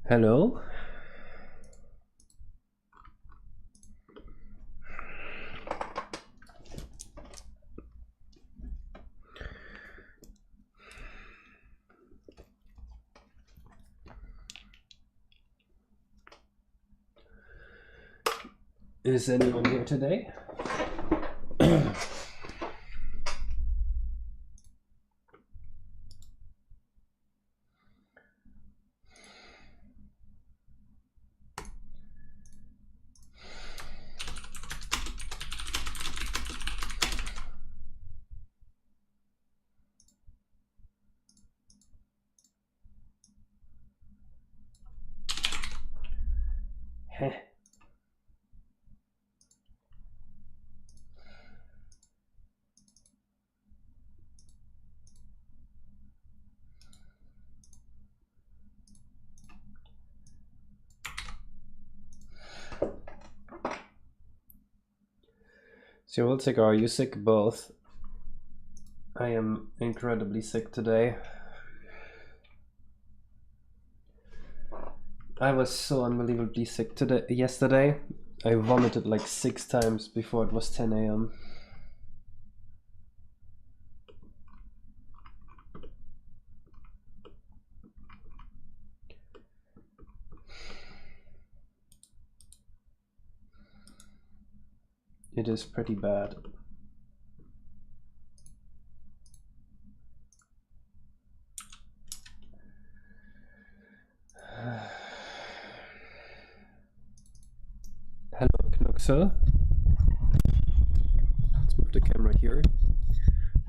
Hello? Is anyone here today? Heh. So we'll take, are you sick? Both. I am incredibly sick today. I was so unbelievably sick yesterday. I vomited like 6 times before it was 10 a.m. It is pretty bad. Hello, Knuxel. Let's move the camera here.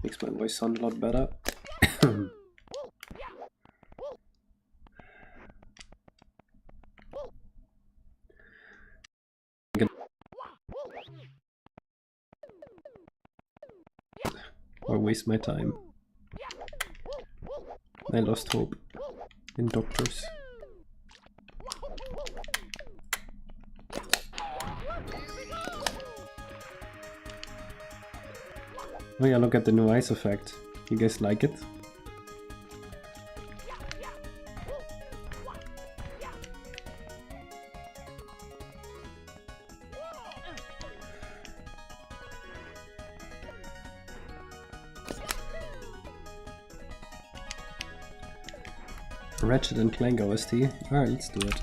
Makes my voice sound a lot better. Or waste my time. I lost hope in doctors. Oh yeah, look at the new ice effect. You guys like it? Ratchet and Clank OST. Alright, let's do it.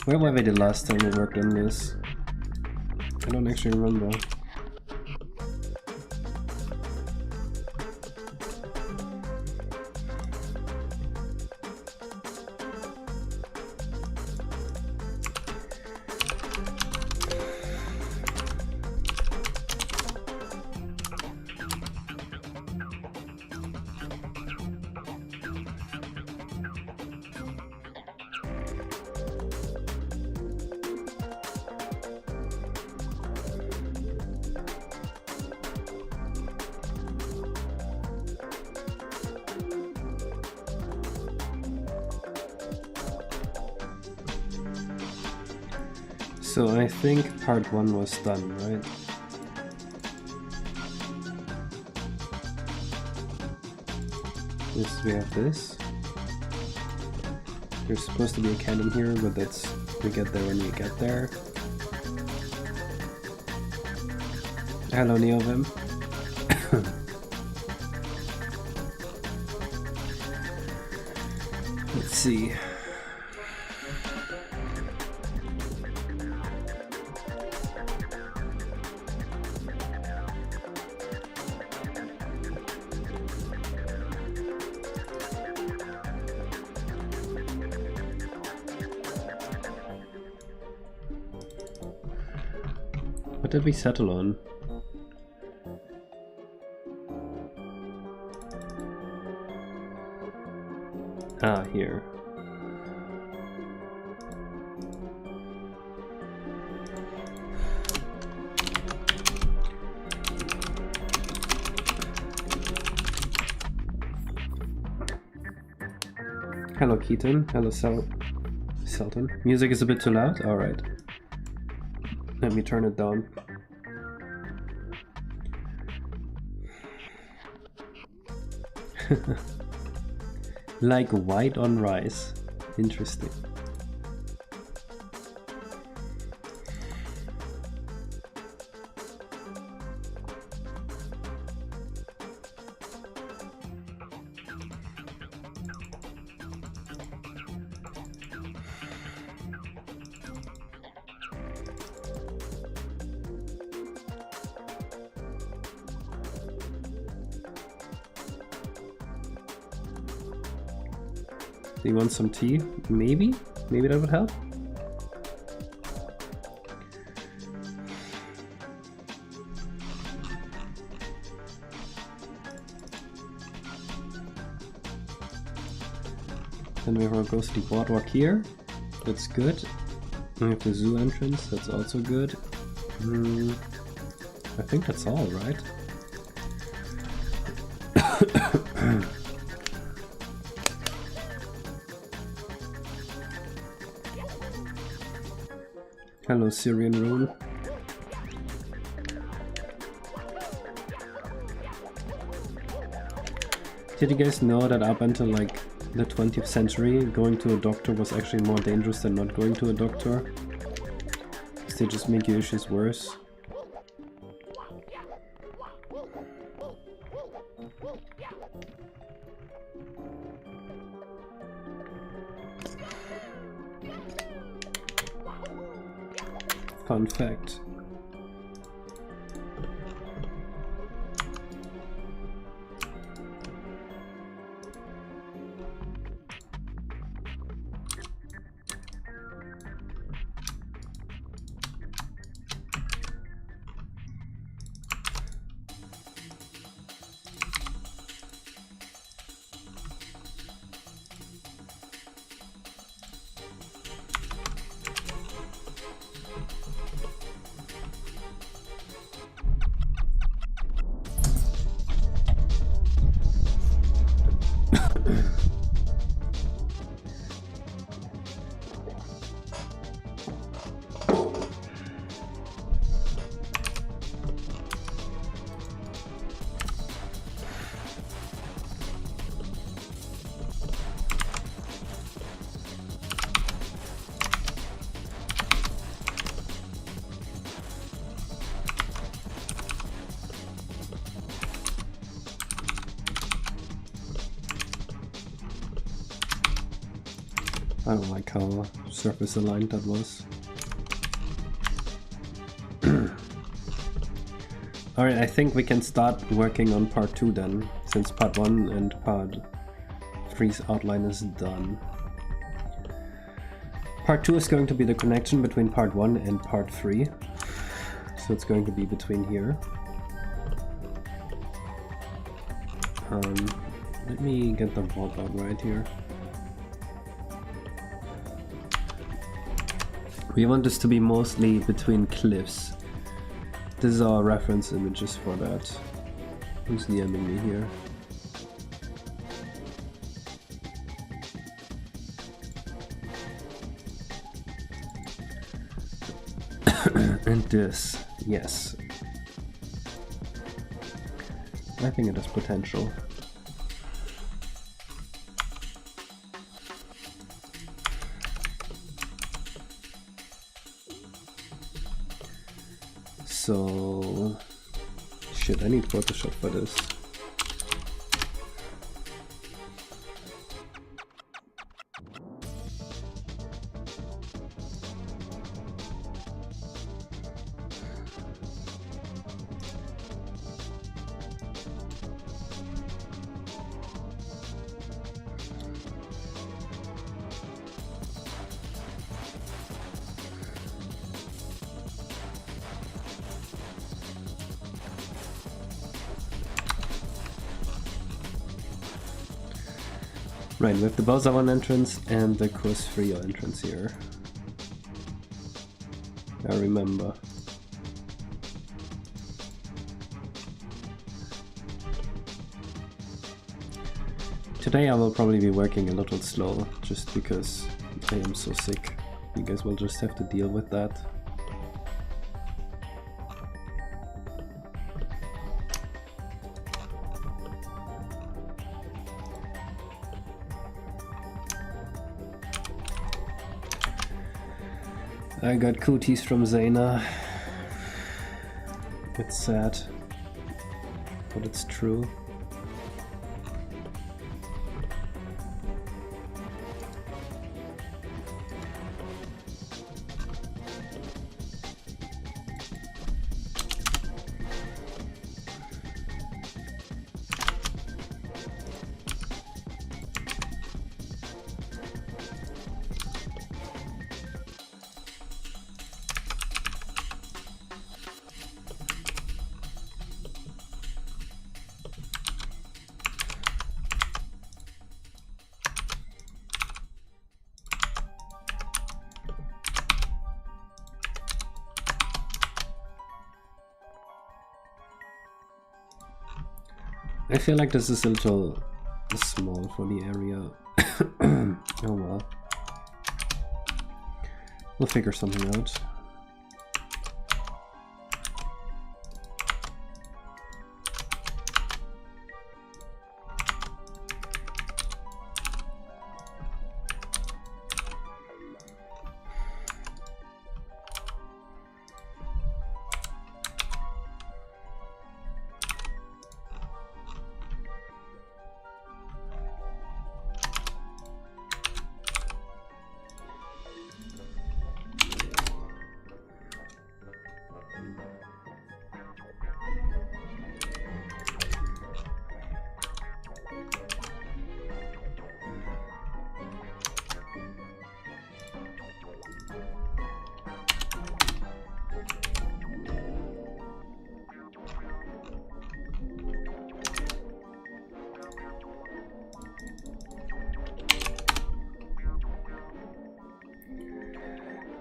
Where were we the last time we worked on this? I don't actually remember. So I think part 1 was done, right? This, we have this. There's supposed to be a cannon here, but that's, we get there when we get there. Hello, Neovim. Let's see. What did we settle on? Ah, here. Hello Keaton, hello Selton. Music is a bit too loud? Alright. Let me turn it down. Like white on rice. Interesting. Do you want some tea? Maybe? Maybe that would help? Then we have our ghostly boardwalk here. That's good. We have the zoo entrance. That's also good. I think that's all, right? Hello, Syrian Rune. Did you guys know that up until like the 20th century, going to a doctor was actually more dangerous than not going to a doctor? Because they just make your issues worse. Fun fact. I don't like how surface aligned that was. Alright, I think we can start working on part 2 then, since part 1 and part 3's outline is done. Part 2 is going to be the connection between part 1 and part 3. So it's going to be between here. Let me get the vault out right here. We want this to be mostly between cliffs. This is our reference images for that. Who's DMing me here? And this, yes. I think it has potential. So, shit, I need Photoshop for this. Right, we have the Bowser 1 entrance and the Course Frio entrance here. I remember. Today I will probably be working a little slow, just because I am so sick. You guys will just have to deal with that. I got cooties from Zayna. It's sad, but it's true. I feel like this is a little small for the area. Oh well. We'll figure something out.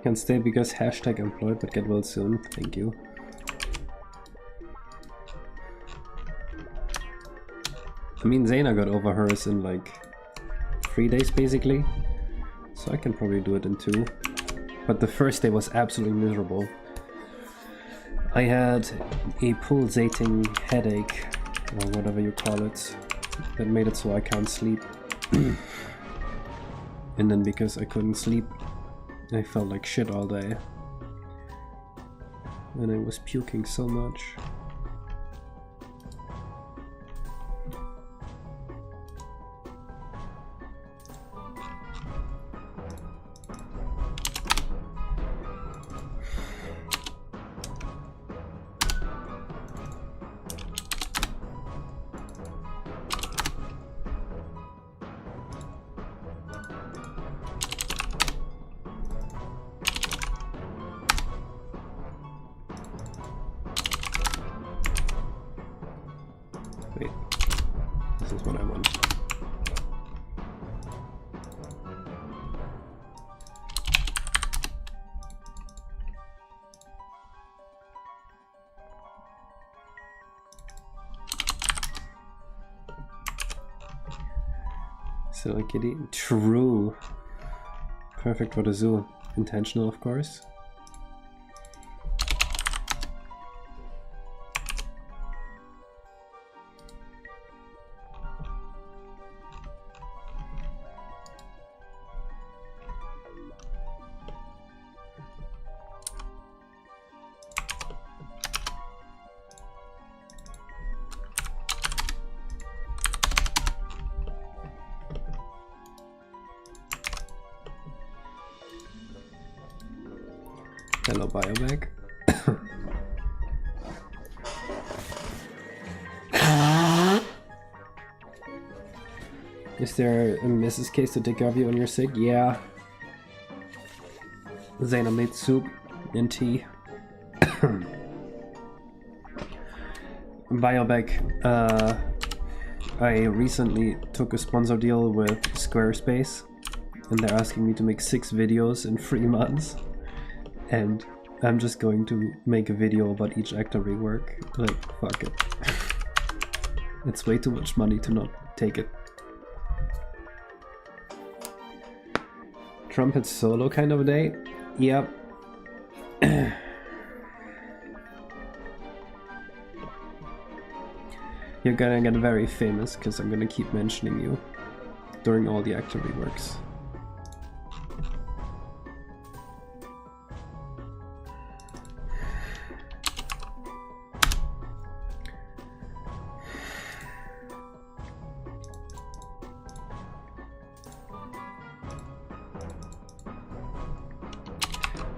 Can stay because hashtag employed, but get well soon. Thank you. I mean, Zayna got over hers in like 3 days basically, so I can probably do it in 2. But the first day was absolutely miserable. I had a pulsating headache, or whatever you call it, that made it so I can't sleep. And then because I couldn't sleep, I felt like shit all day. And I was puking so much. Silly kitty. True. Perfect for the zoo. Intentional, of course. Hello, Biobag. Is there a Mrs. Case to take care of you when you're sick? Yeah. Zayna made soup and tea. Biobag, I recently took a sponsor deal with Squarespace, and they're asking me to make 6 videos in 3 months. And I'm just going to make a video about each actor rework. Like, fuck it. It's way too much money to not take it. Trumpet solo kind of day? Yep. You're gonna get very famous because I'm gonna keep mentioning you during all the actor reworks.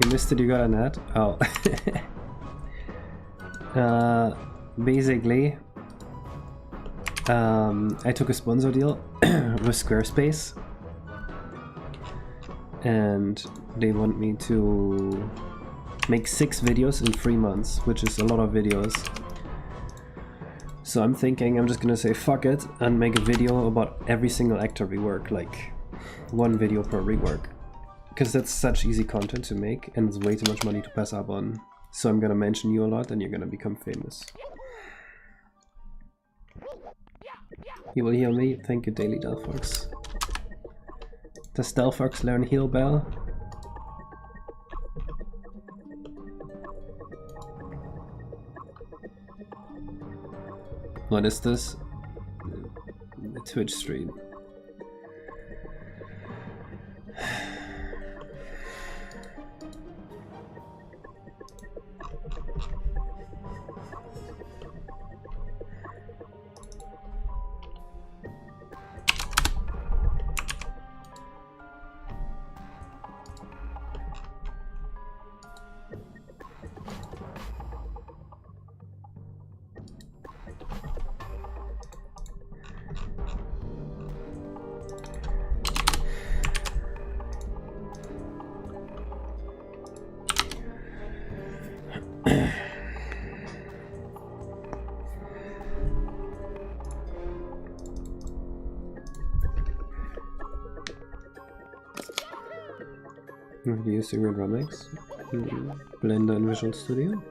You missed it, you got an ad? Oh. Basically, I took a sponsor deal with Squarespace, and they want me to make 6 videos in 3 months, which is a lot of videos. So I'm thinking I'm just gonna say fuck it and make a video about every single actor rework, like 1 video per rework. Because that's such easy content to make and it's way too much money to pass up on. So I'm gonna mention you a lot and you're gonna become famous. You will heal me? Thank you, Daily Delphox. Does Delphox learn Heal Bell? What is this? The Twitch stream. Do you use the Real Remix? Blender and Visual Studio?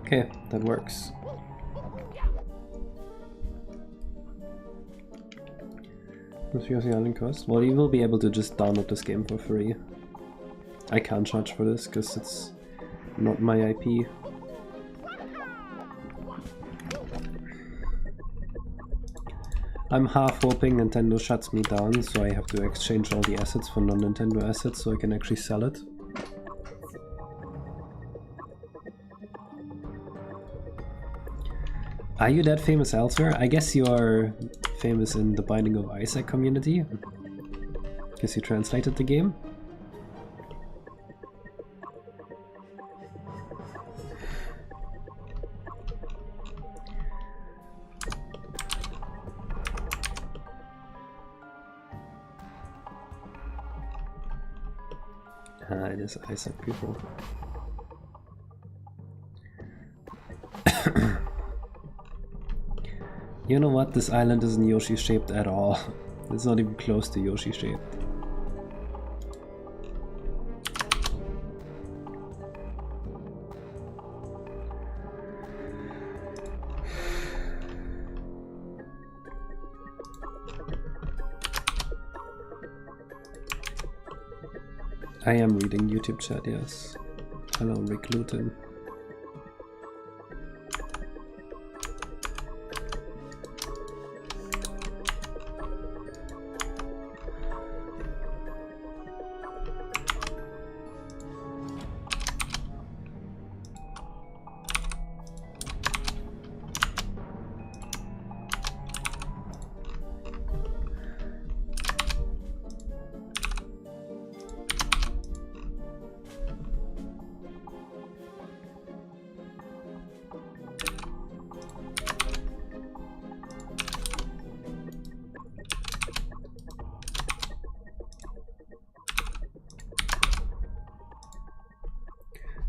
Okay, that works. What's your Yoshi cost? Well, you will be able to just download this game for free. I can't charge for this because it's not my IP. I'm half hoping Nintendo shuts me down, so I have to exchange all the assets for non-Nintendo assets so I can actually sell it. Are you that famous elsewhere? I guess you are famous in the Binding of Isaac community, because you translated the game. Ah, it is Isaac people. You know what? This island isn't Yoshi shaped at all. It's not even close to Yoshi shaped. I am reading YouTube chat, yes. Hello, Rick Luton.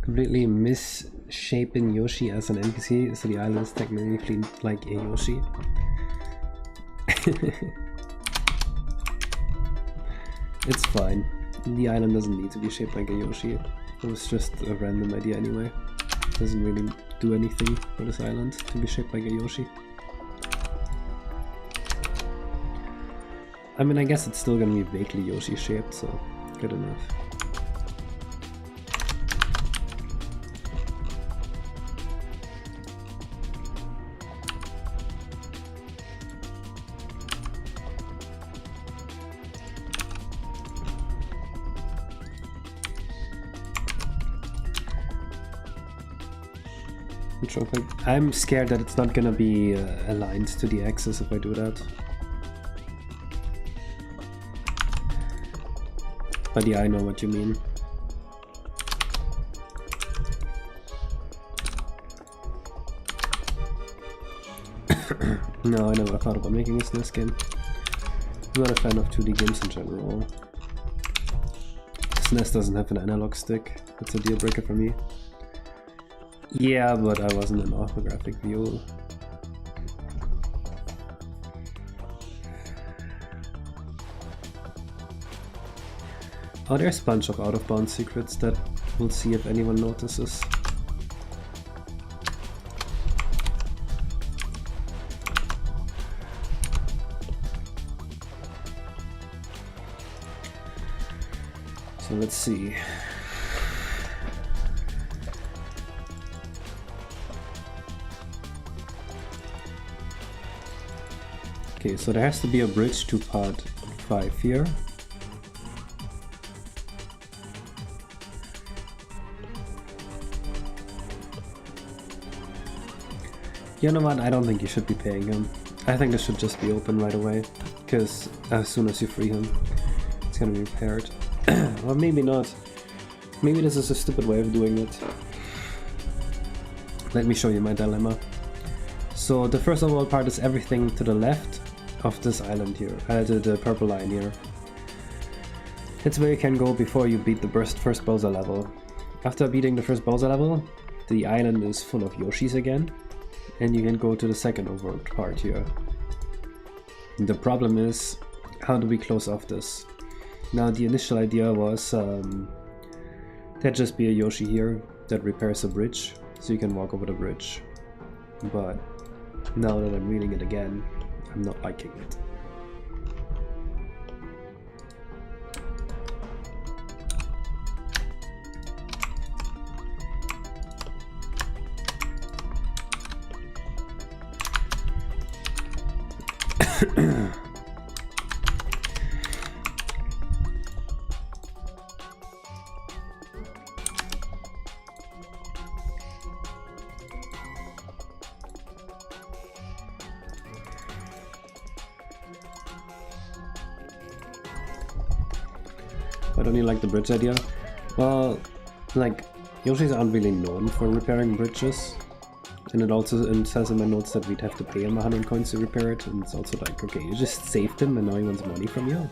Completely misshapen Yoshi as an NPC, so the island is technically like a Yoshi. It's fine. The island doesn't need to be shaped like a Yoshi. It was just a random idea anyway. It doesn't really do anything for this island to be shaped like a Yoshi. I mean, I guess it's still gonna be vaguely Yoshi shaped, so good enough. I'm scared that it's not gonna be aligned to the axis if I do that. But yeah, I know what you mean. No, I never thought about making a SNES game. I'm not a fan of 2D games in general. SNES doesn't have an analog stick. That's a deal breaker for me. Yeah, but I wasn't in orthographic view. Oh, there's a bunch of out-of-bounds secrets that we'll see if anyone notices. So let's see. Okay, so there has to be a bridge to part 5 here. You know what, I don't think you should be paying him. I think this should just be open right away, because as soon as you free him, it's gonna be repaired. Or maybe not. Maybe this is a stupid way of doing it. Let me show you my dilemma. So the first overall part is everything to the left of this island here, the purple line here. It's where you can go before you beat the first Bowser level. After beating the first Bowser level, the island is full of Yoshis again, and you can go to the second overworld part here. The problem is, how do we close off this? Now the initial idea was there'd just be a Yoshi here that repairs a bridge, so you can walk over the bridge. But now that I'm reading it again, I'm not liking it. Why don't you like the bridge idea? Well, like, Yoshis aren't really known for repairing bridges. And it says in my notes that we'd have to pay him 100 coins to repair it. And it's also like, okay, you just saved him and now he wants money from you?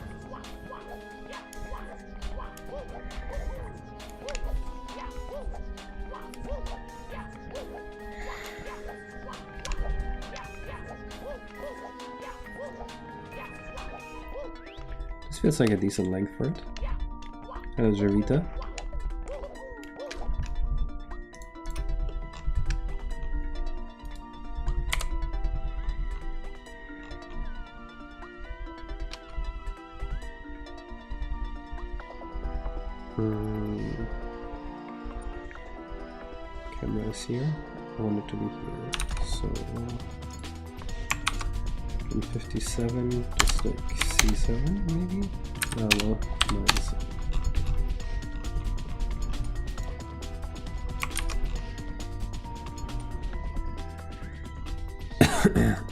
This feels like a decent length for it. Hello, Jarita. Camera is here. I want it to be here. So 157, just like C7 maybe? Oh well, no, it's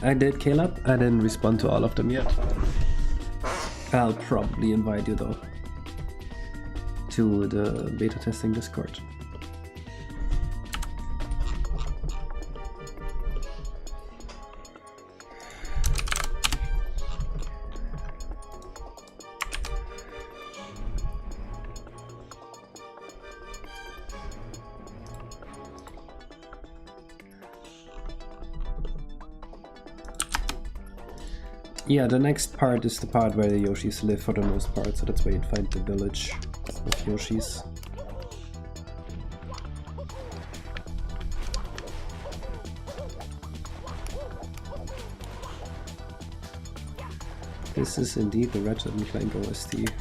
I did, Caleb. I didn't respond to all of them yet. I'll probably invite you though to the beta testing Discord. Yeah, the next part is the part where the Yoshis live for the most part, so that's where you'd find the village of Yoshis. This is indeed the Ratchet & Clank OST.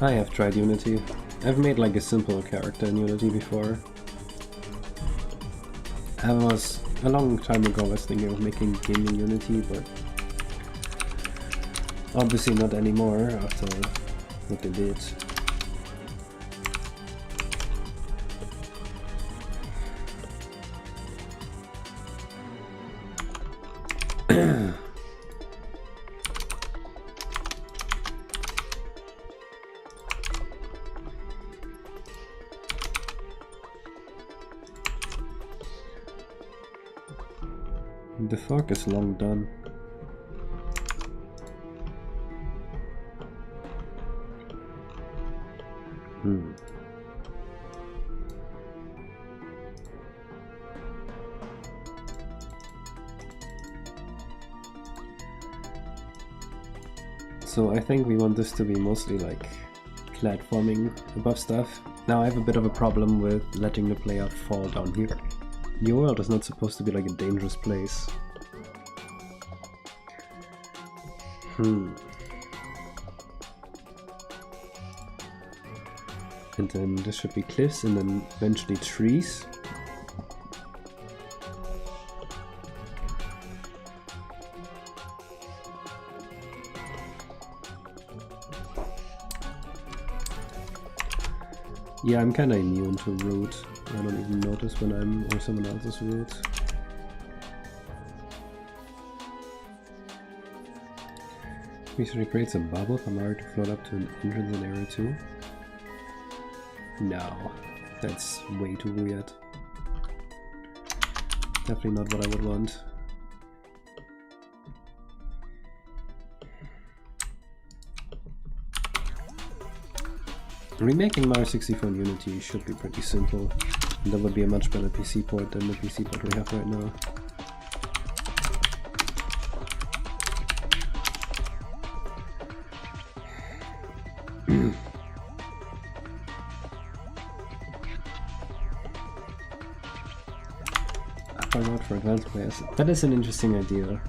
I have tried Unity. I've made like a simple character in Unity before. I was, a long time ago, I was thinking of making a game in Unity, but obviously not anymore after what they did. The fog is long done. So I think we want this to be mostly like platforming above stuff. Now I have a bit of a problem with letting the player fall down here. Your world is not supposed to be like a dangerous place. And then this should be cliffs and then eventually trees. Yeah, I'm kinda immune to root. I don't even notice when I'm or someone else's root. Recently creates a bubble for Mario to float up to an entrance in Area 2. No, that's way too weird. Definitely not what I would want. Remaking Mario 64 in Unity should be pretty simple. And that would be a much better PC port than the PC port we have right now. Upload for advanced players. That is an interesting idea.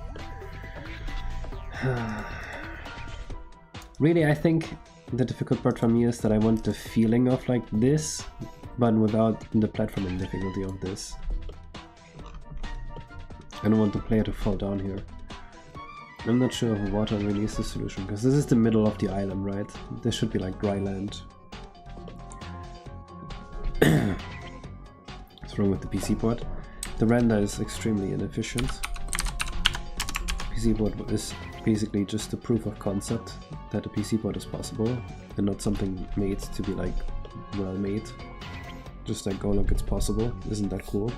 Really, I think the difficult part for me is that I want the feeling of like this, but without the platforming difficulty of this. I don't want the player to fall down here. I'm not sure if water really is the solution, because this is the middle of the island, right? This should be like dry land. What's wrong with the PC port? The render is extremely inefficient. PC port is basically just a proof of concept that a PC port is possible, and not something made to be like well made. Just like, oh look, it's possible. Isn't that cool?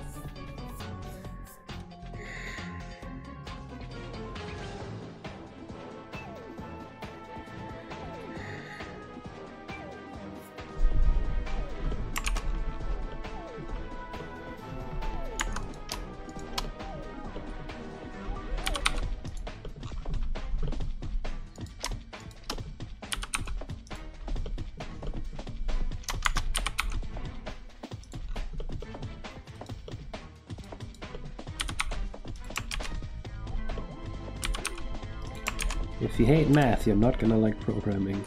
If you hate math, you're not gonna like programming.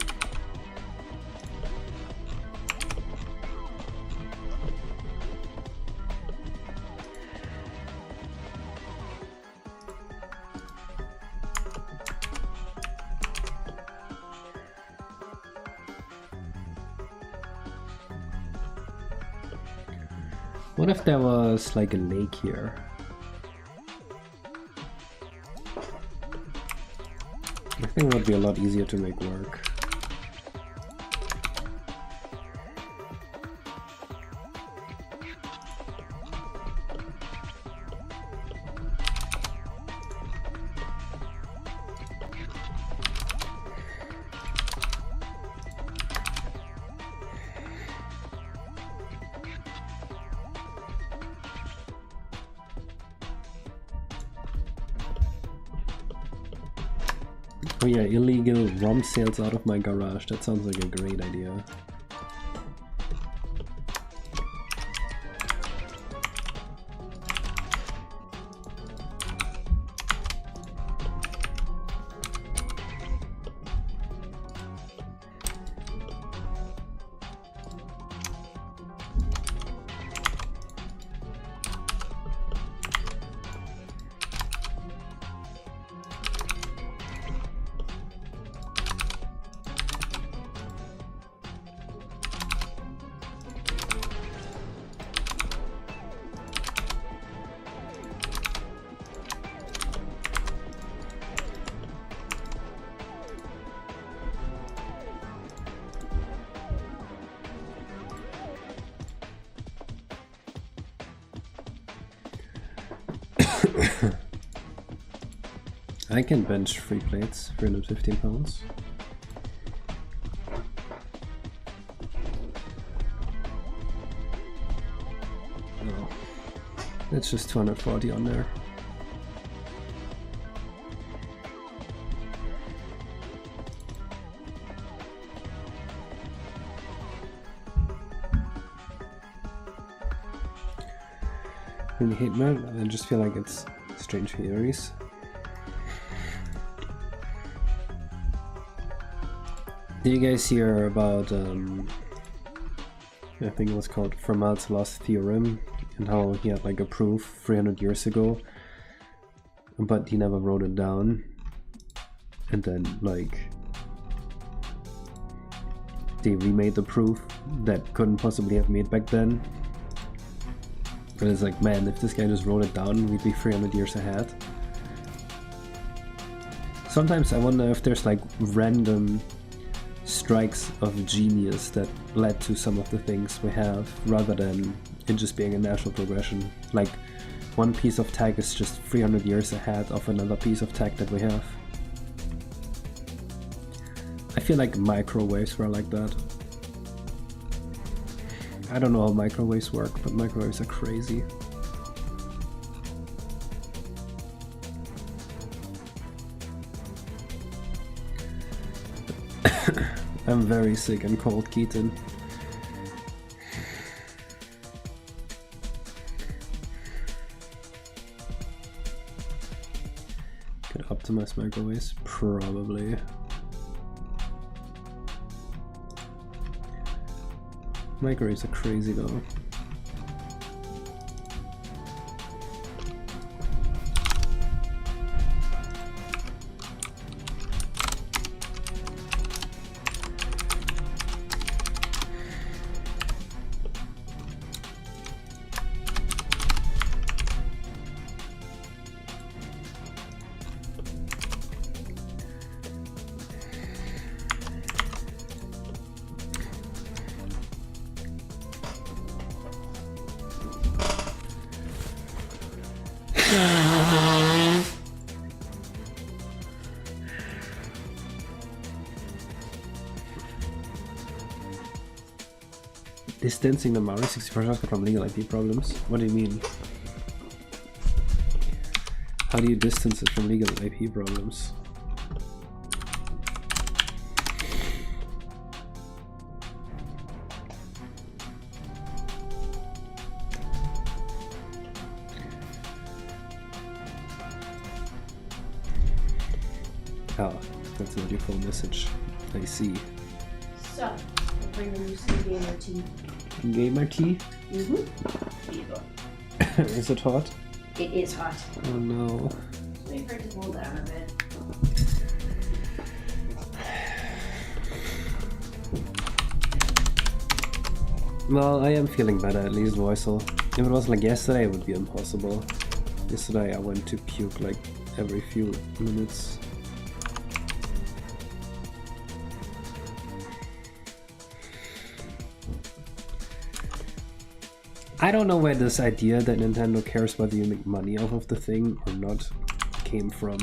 What if there was like a lake here? think it would be a lot easier to make work. Oh yeah, illegal ROM sales out of my garage. That sounds like a great idea. I can bench 3 plates, 315 pounds. No, it's just 240 on there. In Hitman, I just feel like it's strange theories. Did you guys hear about, I think it was called Fermat's Lost Theorem, and how he had like a proof 300 years ago, but he never wrote it down, and then like they remade the proof that couldn't possibly have made back then. And it's like, man, if this guy just wrote it down, we'd be 300 years ahead. Sometimes I wonder if there's like random strikes of genius that led to some of the things we have, rather than it just being a natural progression. Like one piece of tech is just 300 years ahead of another piece of tech that we have. I feel like microwaves were like that. I don't know how microwaves work, but microwaves are crazy. I'm very sick and cold, Keaton. Could optimize microwaves? Probably. Microwaves are crazy though. Distancing the Mario 64 shortcut from legal IP problems? What do you mean? How do you distance it from legal IP problems? Ah, that's not your full message. I see. So, I'll bring the new gamer tea. Gamer tea? Mm-hmm. Here you go. Is it hot? It is hot. Oh no. Wait for it to cool down a bit. Well, I am feeling better, at least Voisel. If it was like yesterday, it would be impossible. Yesterday I went to puke like every few minutes. I don't know where this idea that Nintendo cares whether you make money off of the thing or not came from.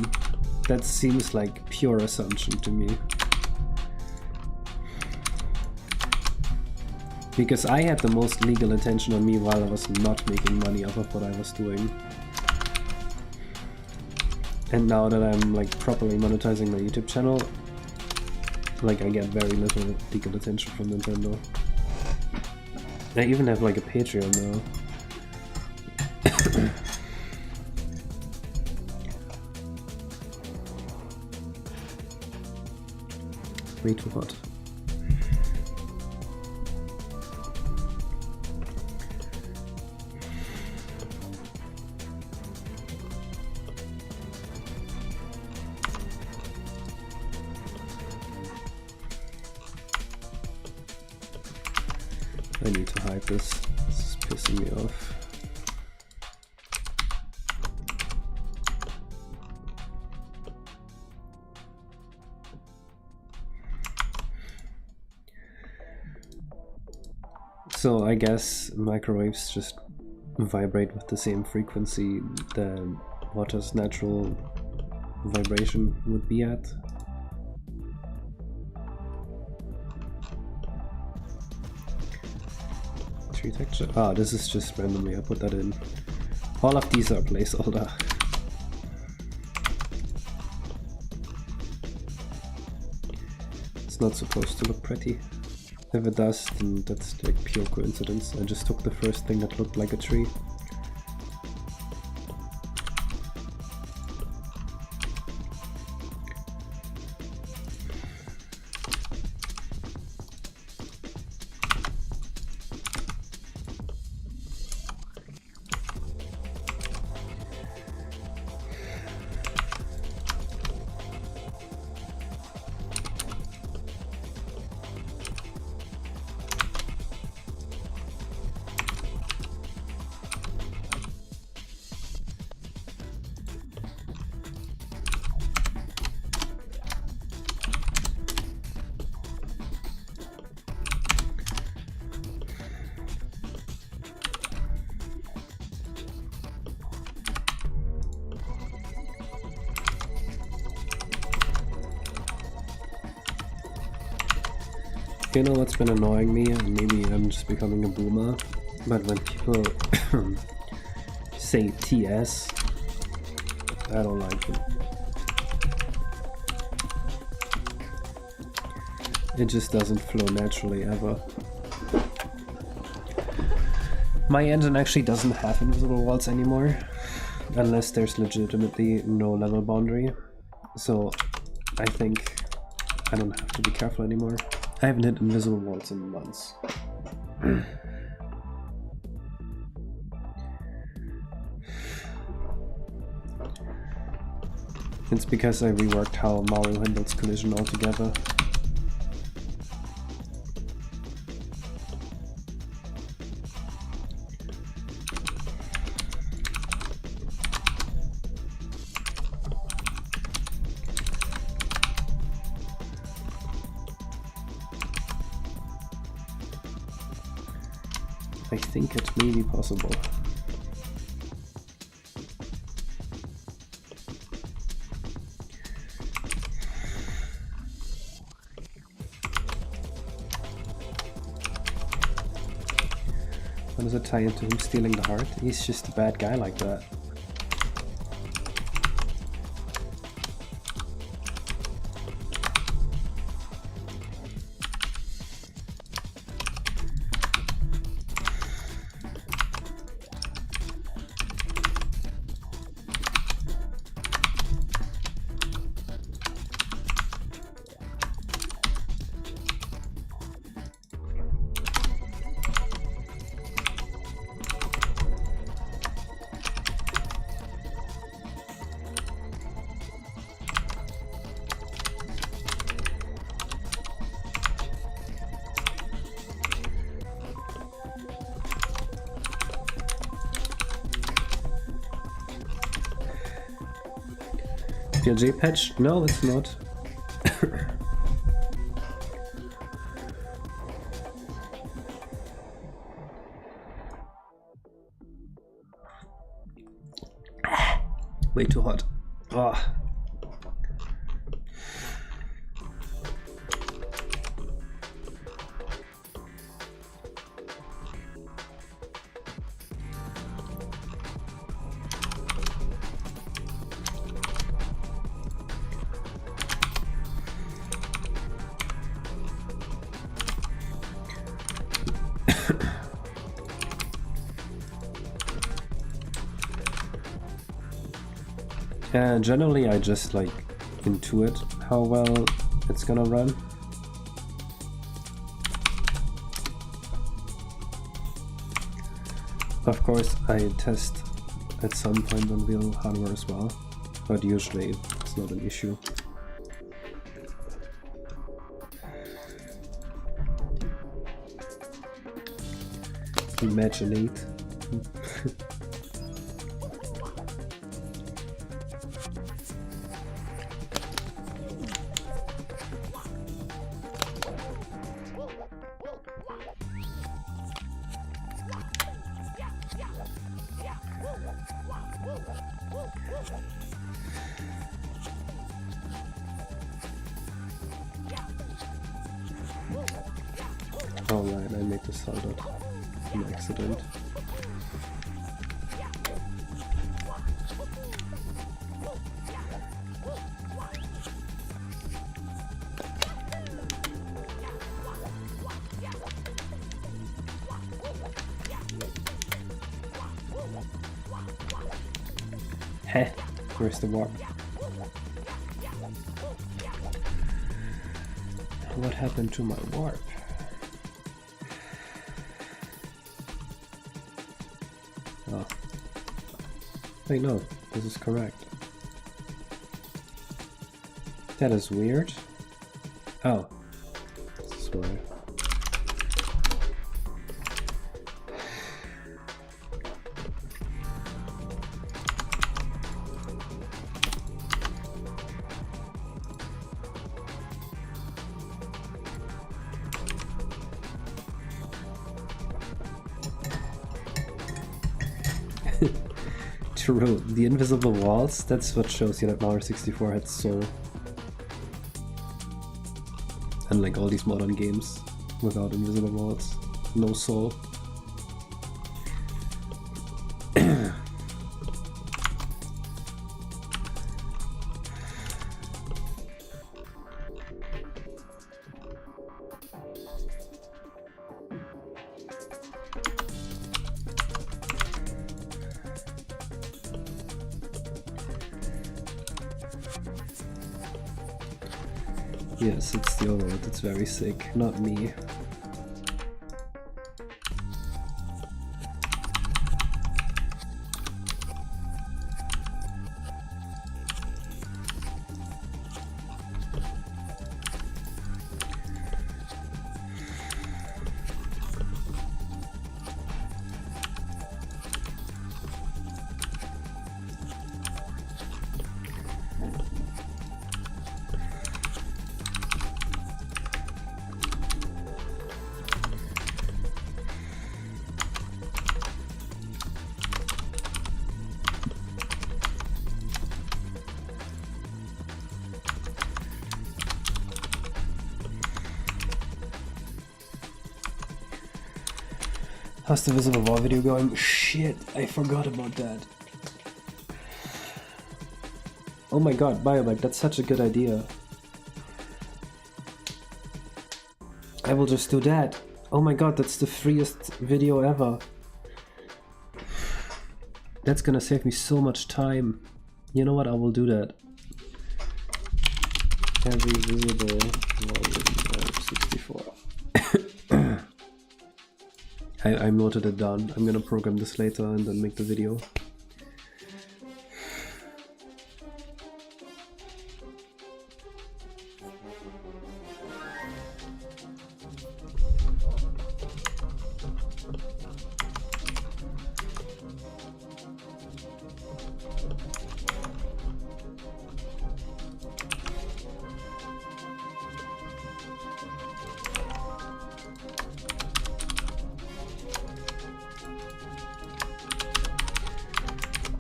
That seems like pure assumption to me. Because I had the most legal attention on me while I was not making money off of what I was doing. And now that I'm like properly monetizing my YouTube channel, like I get very little legal attention from Nintendo. I even have like a Patreon now. Way too hot. I need to hide this. This is pissing me off. So I guess microwaves just vibrate with the same frequency that water's natural vibration would be at. Tree texture. Ah, this is just randomly, I put that in. All of these are placeholder. It's not supposed to look pretty. If it does, then that's like pure coincidence. I just took the first thing that looked like a tree. You know what's been annoying me, and maybe I'm just becoming a boomer, but when people say TS, I don't like it. It just doesn't flow naturally ever. My engine actually doesn't have invisible walls anymore, unless there's legitimately no level boundary, so I think I don't have to be careful anymore. I haven't hit invisible walls in months. It's because I reworked how Mario handles collision altogether. I think it may be possible. How does it tie into him stealing the heart? He's just a bad guy like that. PLJ patch? No, it's not. Way too hot. Ah. Generally I just like intuit how well it's gonna run. Of course I test at some point on real hardware as well, but usually it's not an issue. Imaginate. Oh right, I made this sound out an accident. Heh, where's the warp? What happened to my warp? Oh. Wait, no, this is correct. That is weird. Oh. This is why. True, the invisible walls, that's what shows you that Mario 64 had soul. Unlike all these modern games without invisible walls, no soul. Yes, it's the Overworld that's very sick, not me. How's the visible wall video going? Shit, I forgot about that. Oh my god, Biobike, that's such a good idea. I will just do that. Oh my god, that's the freest video ever. That's gonna save me so much time. You know what, I will do that. Every visible volume 64. I noted it down. I'm gonna program this later and then make the video.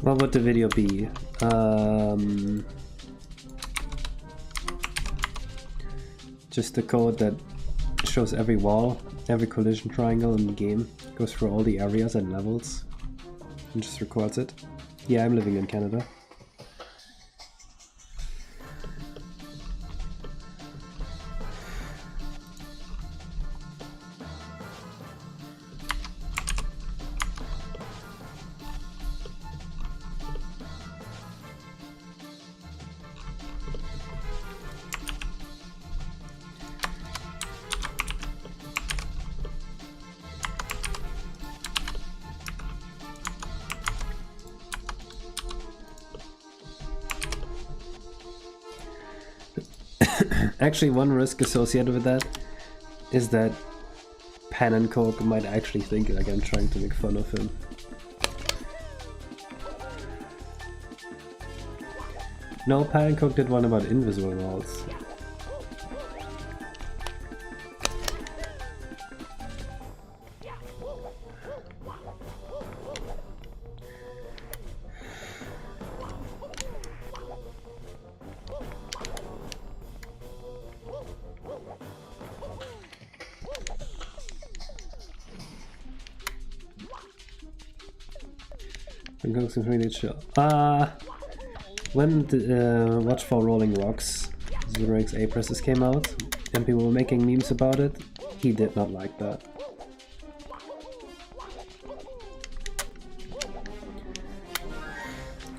What would the video be? Just the code that shows every wall, every collision triangle in the game, goes through all the areas and levels, and just records it. Yeah, I'm living in Canada. Actually, one risk associated with that is that Pan and Coke might actually think like I'm trying to make fun of him. No, Pan and Coke did one about invisible walls. Seems really chill. When the Watch for Rolling Rocks 0x8 presses came out and people were making memes about it, he did not like that.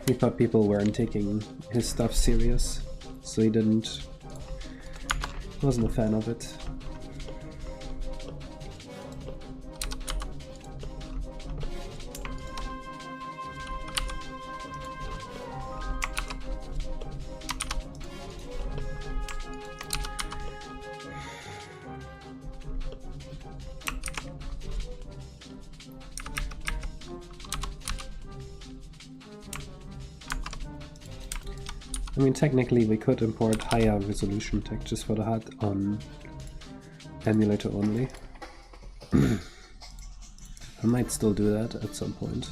He thought people weren't taking his stuff serious, so he wasn't a fan of it. I mean, technically we could import higher resolution textures for the HUD on emulator only. I might still do that at some point.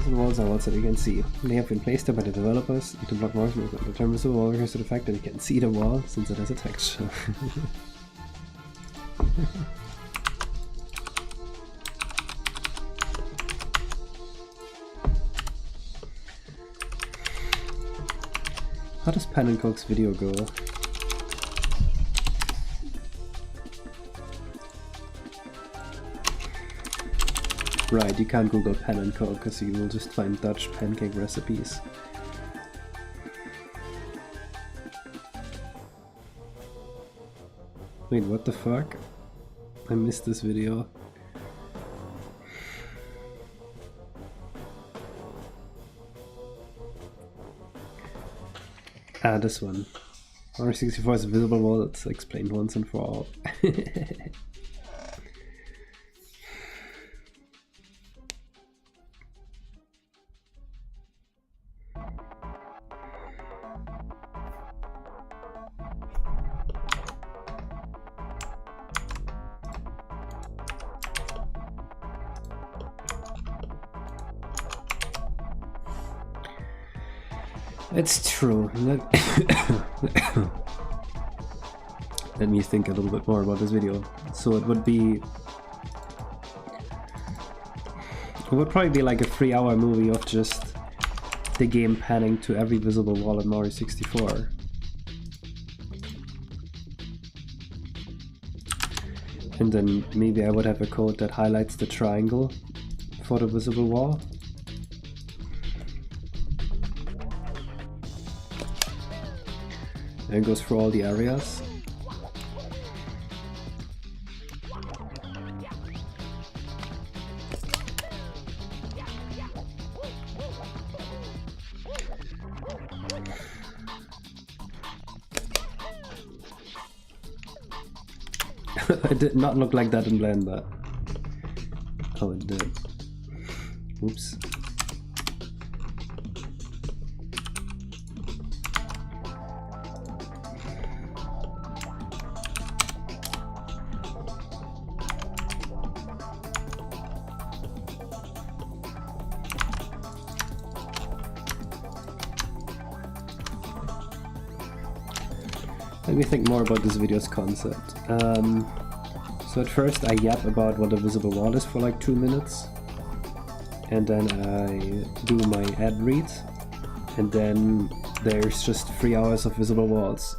Walls are walls that you can see. They have been placed there by the developers to block mouse movement. The term visible wall refers to the fact that you can see the wall since it has a texture. How does Pan and Coke's video go? Right, you can't Google Pan and Coke because you will just find Dutch pancake recipes. Wait, what the fuck? I missed this video. Ah, this one. R64 is a visible wall that's explained once and for all. It's true. Let me think a little bit more about this video. So it would probably be like a 3-hour movie of just the game panning to every visible wall in Mario 64. And then maybe I would have a code that highlights the triangle for the visible wall. And goes through all the areas. It did not look like that in Blender. Oh, it did. Oops. me think more about this video's concept. So at first I yap about what a visible wall is for like 2 minutes, and then I do my ad read, and then there's just 3 hours of visible walls.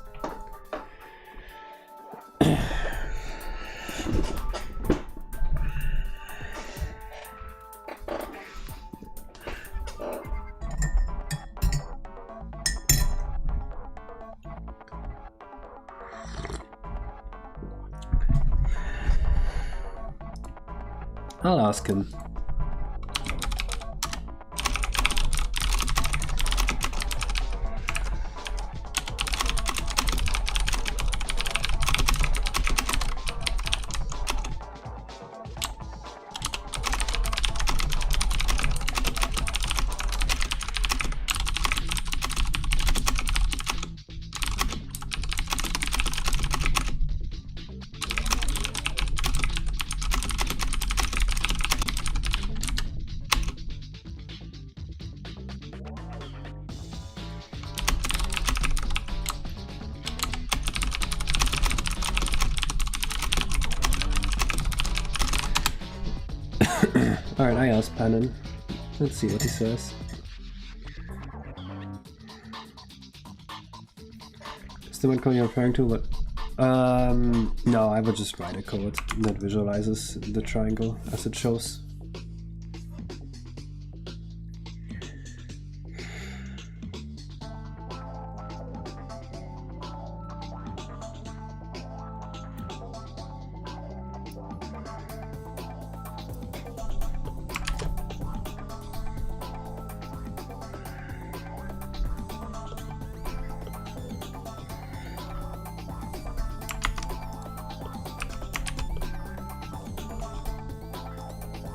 I'll ask him. Alright, I asked Panon. Let's see what he says. Is the one code you're referring to? What? No, I would just write a code that visualizes the triangle as it shows.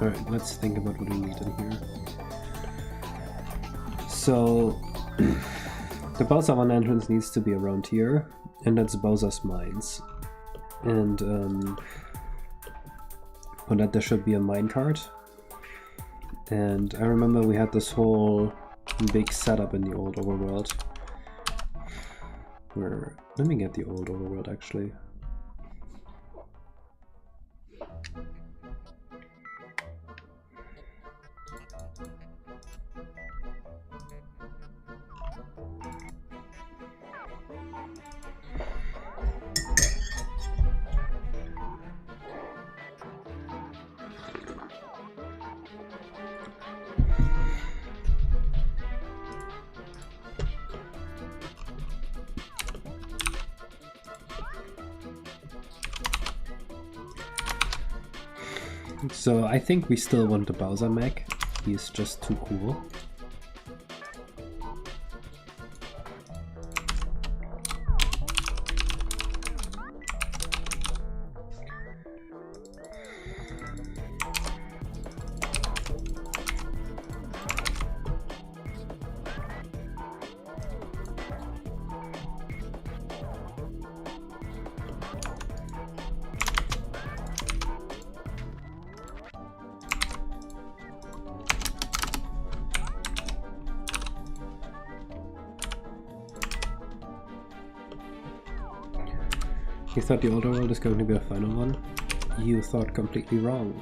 Alright, let's think about what we need in here. So, the Bowser 1 entrance needs to be around here, and that's Bowser's mines. And for that there should be a minecart. And I remember we had this whole big setup in the old Overworld. Where, let me get the old Overworld actually. So I think we still want the Bowser mech, he's just too cool. You thought the older world is going to be a final one? You thought completely wrong.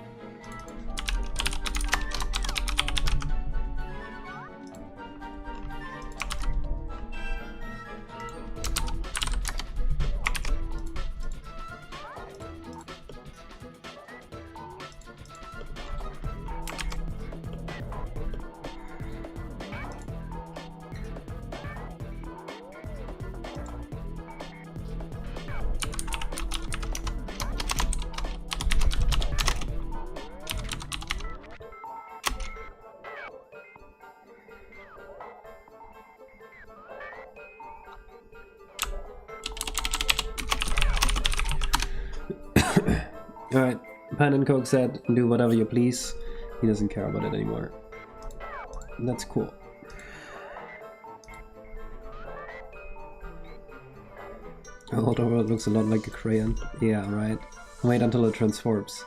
Alright, Pan and Coke said, do whatever you please. He doesn't care about it anymore. That's cool. Old Overworld looks a lot like a crayon. Yeah, right. Wait until it transforms.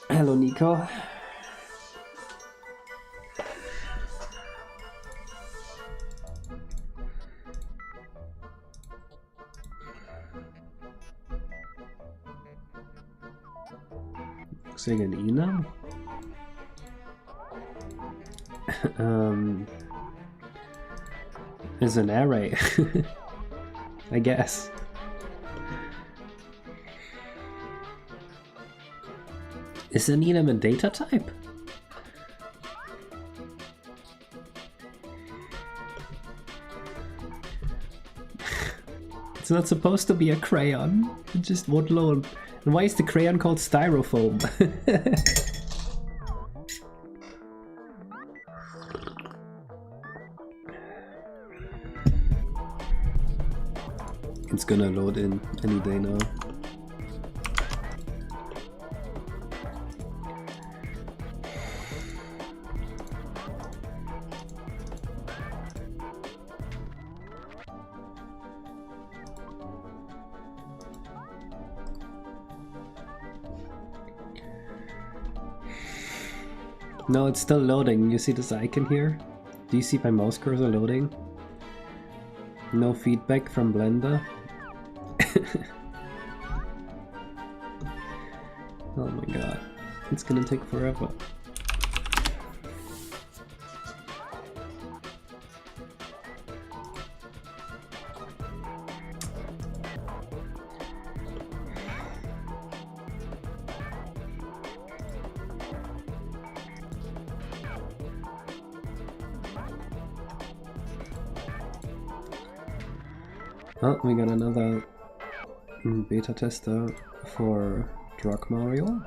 Hello, Nico. Looks like an enum. Is an array, I guess. Is an enum a data type? It's not supposed to be a crayon. It just won't load. And why is the crayon called styrofoam? It's gonna load in any day now. No, it's still loading. You see this icon here? Do you see my mouse cursor loading? No feedback from Blender. Oh my god, it's gonna take forever. Oh, we got another beta tester for Drug Mario.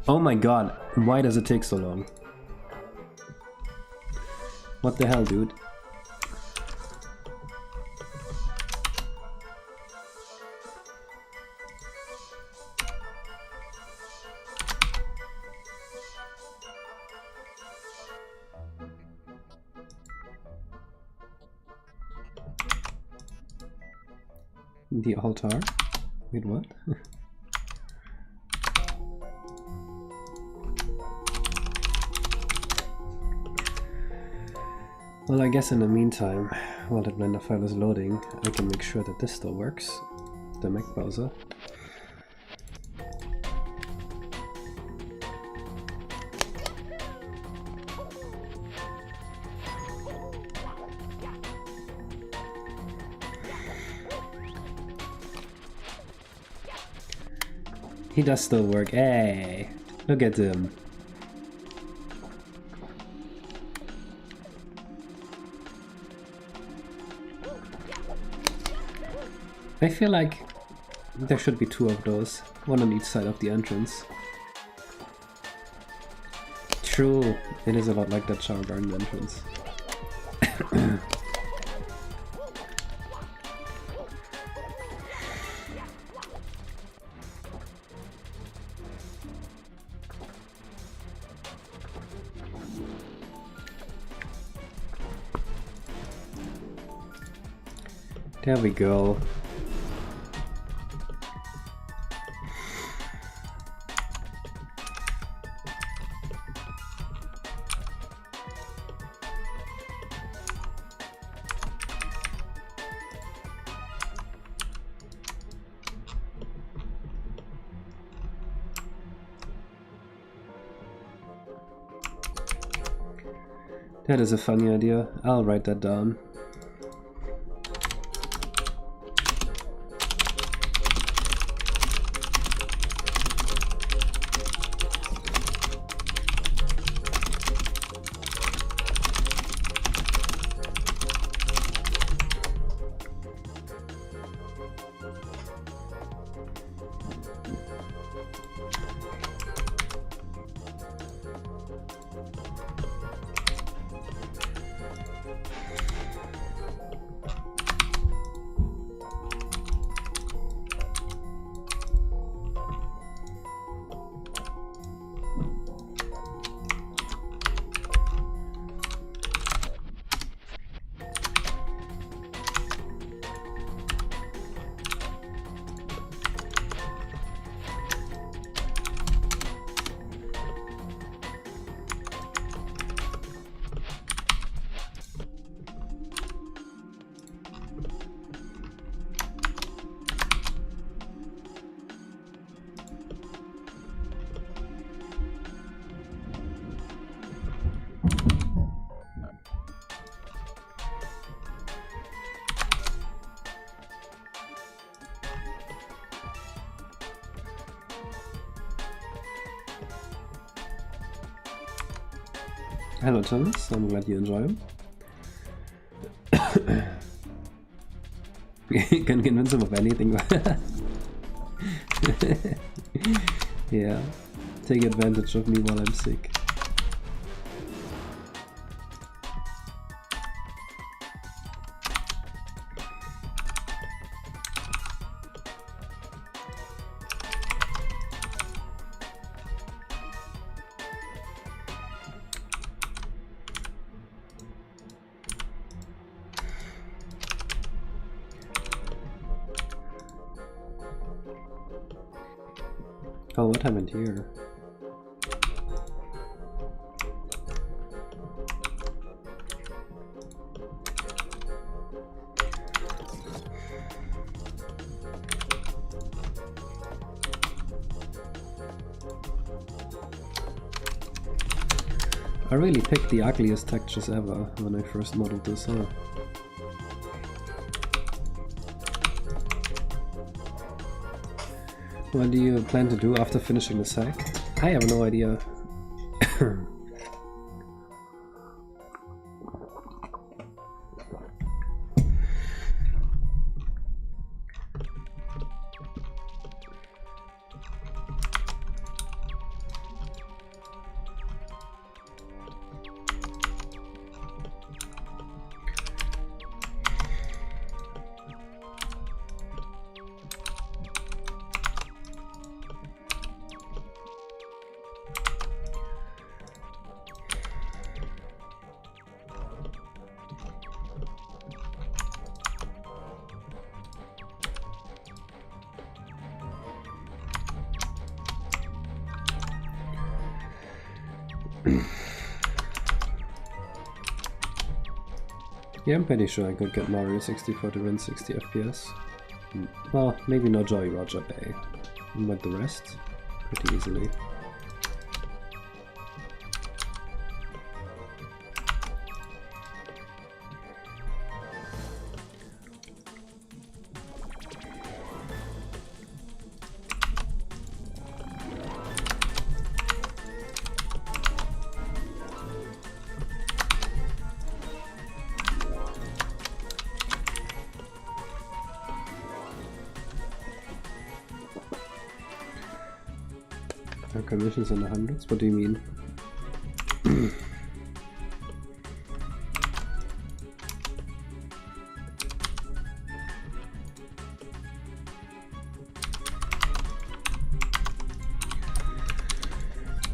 Oh my god, why does it take so long? What the hell, dude? The altar? Wait, what? Well, I guess in the meantime, while the Blender file is loading, I can make sure that this still works, the Mac browser. He does still work. Hey, look at him. I feel like there should be two of those, one on each side of the entrance. True, it is a lot like that shower garden entrance. There we go. That is a funny idea. I'll write that down. Hello Thomas, I'm glad you enjoy them. You can convince him of anything. Yeah, take advantage of me while I'm sick. Oh, what happened here? I really picked the ugliest textures ever when I first modeled this, huh? What do you plan to do after finishing the sack? I have no idea. Yeah, I'm pretty sure I could get Mario 64 to run 60 FPS. Well, maybe not Jolly Roger Bay, but the rest, pretty easily. Commissions in the hundreds? What do you mean?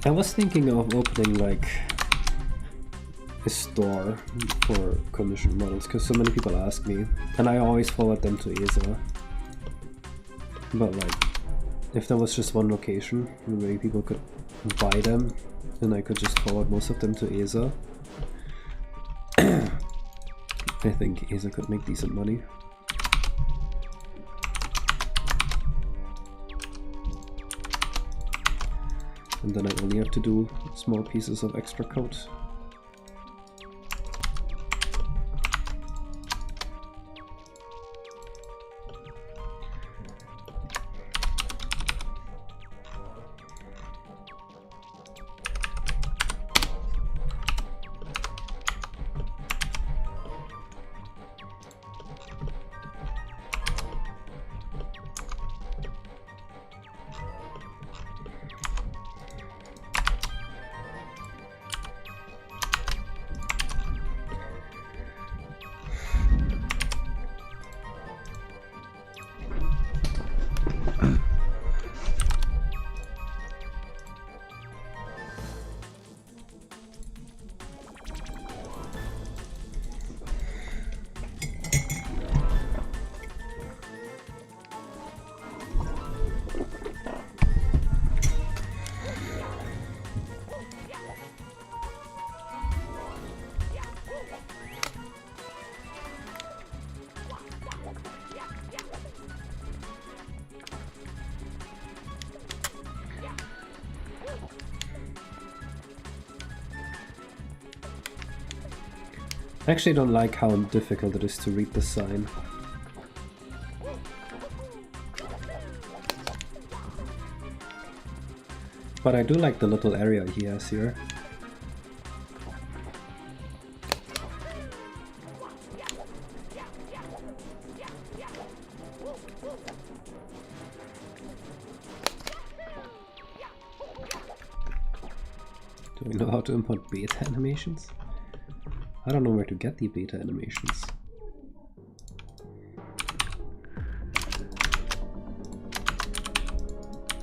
I was thinking of opening like a store for commission models because so many people ask me and I always forward them to ESA. But like, if there was just one location where people could buy them, and I could just forward most of them to ESA, I think ESA could make decent money. And then I only have to do small pieces of extra code. I actually don't like how difficult it is to read the sign. But I do like the little area he has here. Do I know how to import beta animations? I don't know where to get the beta animations.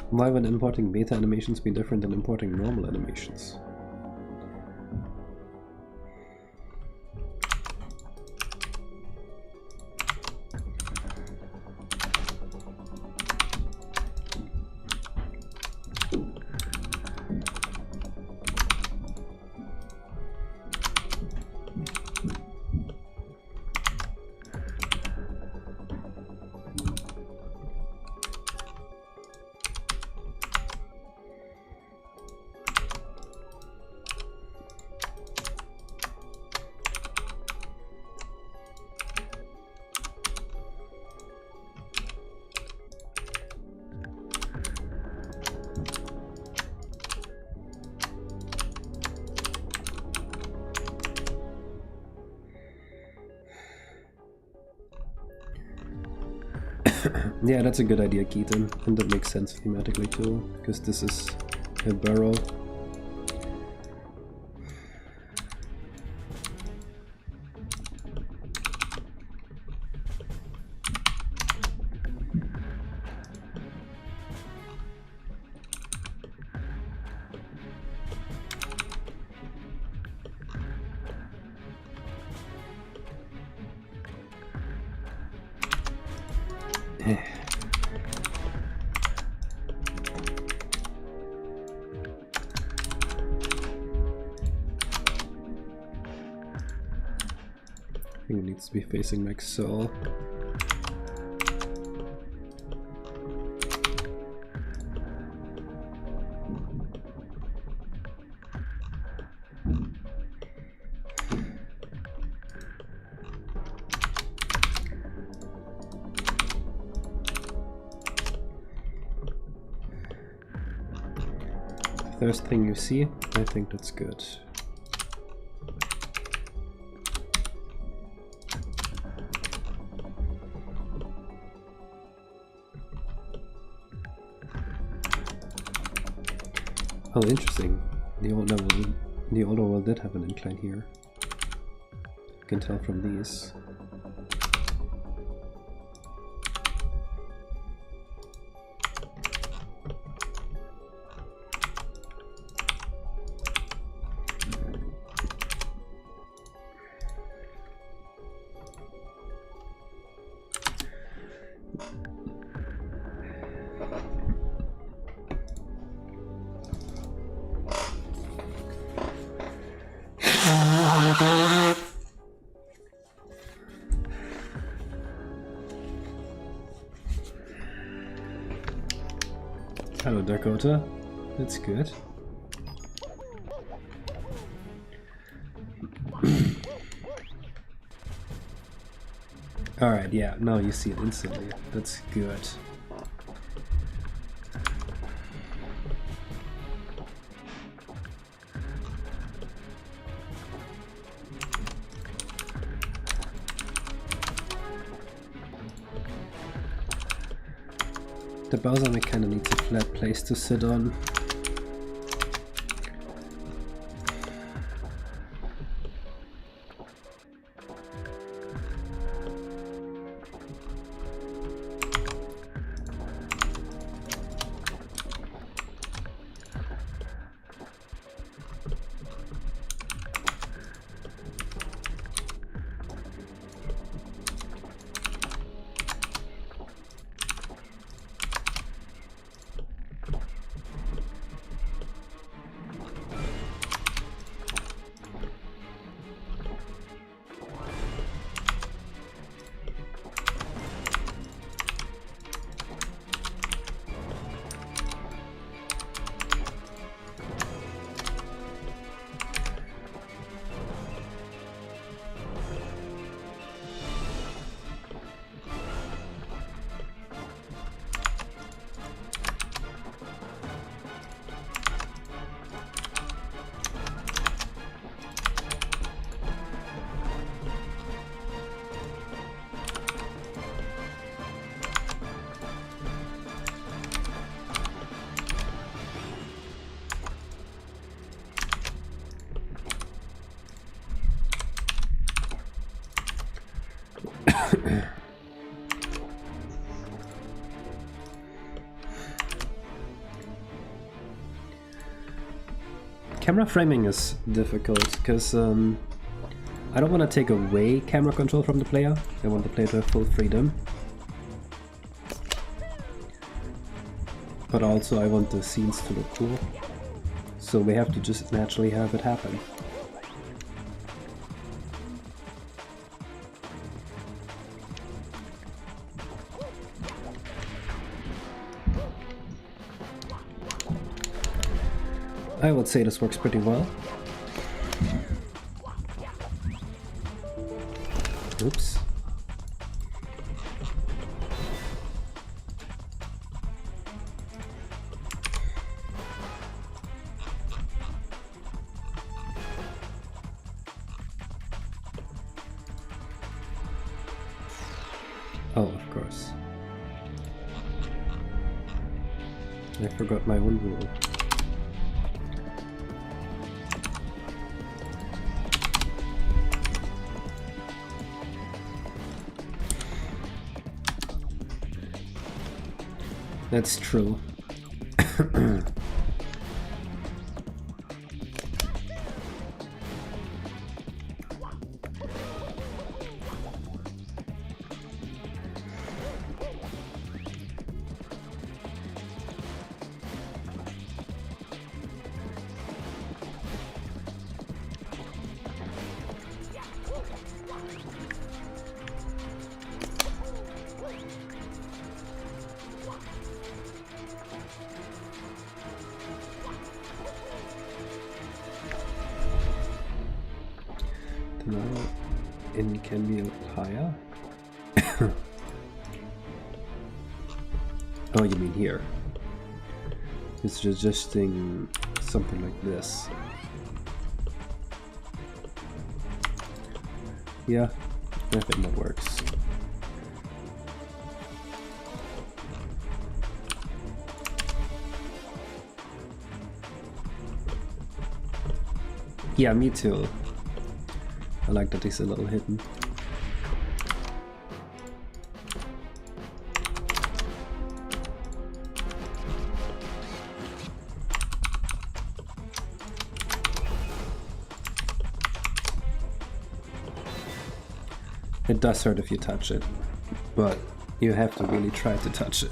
Why would importing beta animations be different than importing normal animations? Yeah, that's a good idea, Keaton, and that makes sense thematically too, because this is a barrel. I think it needs to be facing like so. First thing you see, I think that's good. Oh, interesting. The older world did have an incline here. You can tell from these. Hello, Dakota. That's good. Alright, yeah, now you see it instantly. That's good. The Bowser kinda needs a flat place to sit on. Camera framing is difficult because I don't want to take away camera control from the player. I want the player to have full freedom. But also I want the scenes to look cool. So we have to just naturally have it happen. I would say this works pretty well. Oops. Oh, of course. I forgot my own rule. That's true. It can be a little higher. Oh, you mean here? It's just adjusting something like this. Yeah, I think that works. Yeah, me too. I like that he's a little hidden. It does hurt if you touch it, but you have to really try to touch it.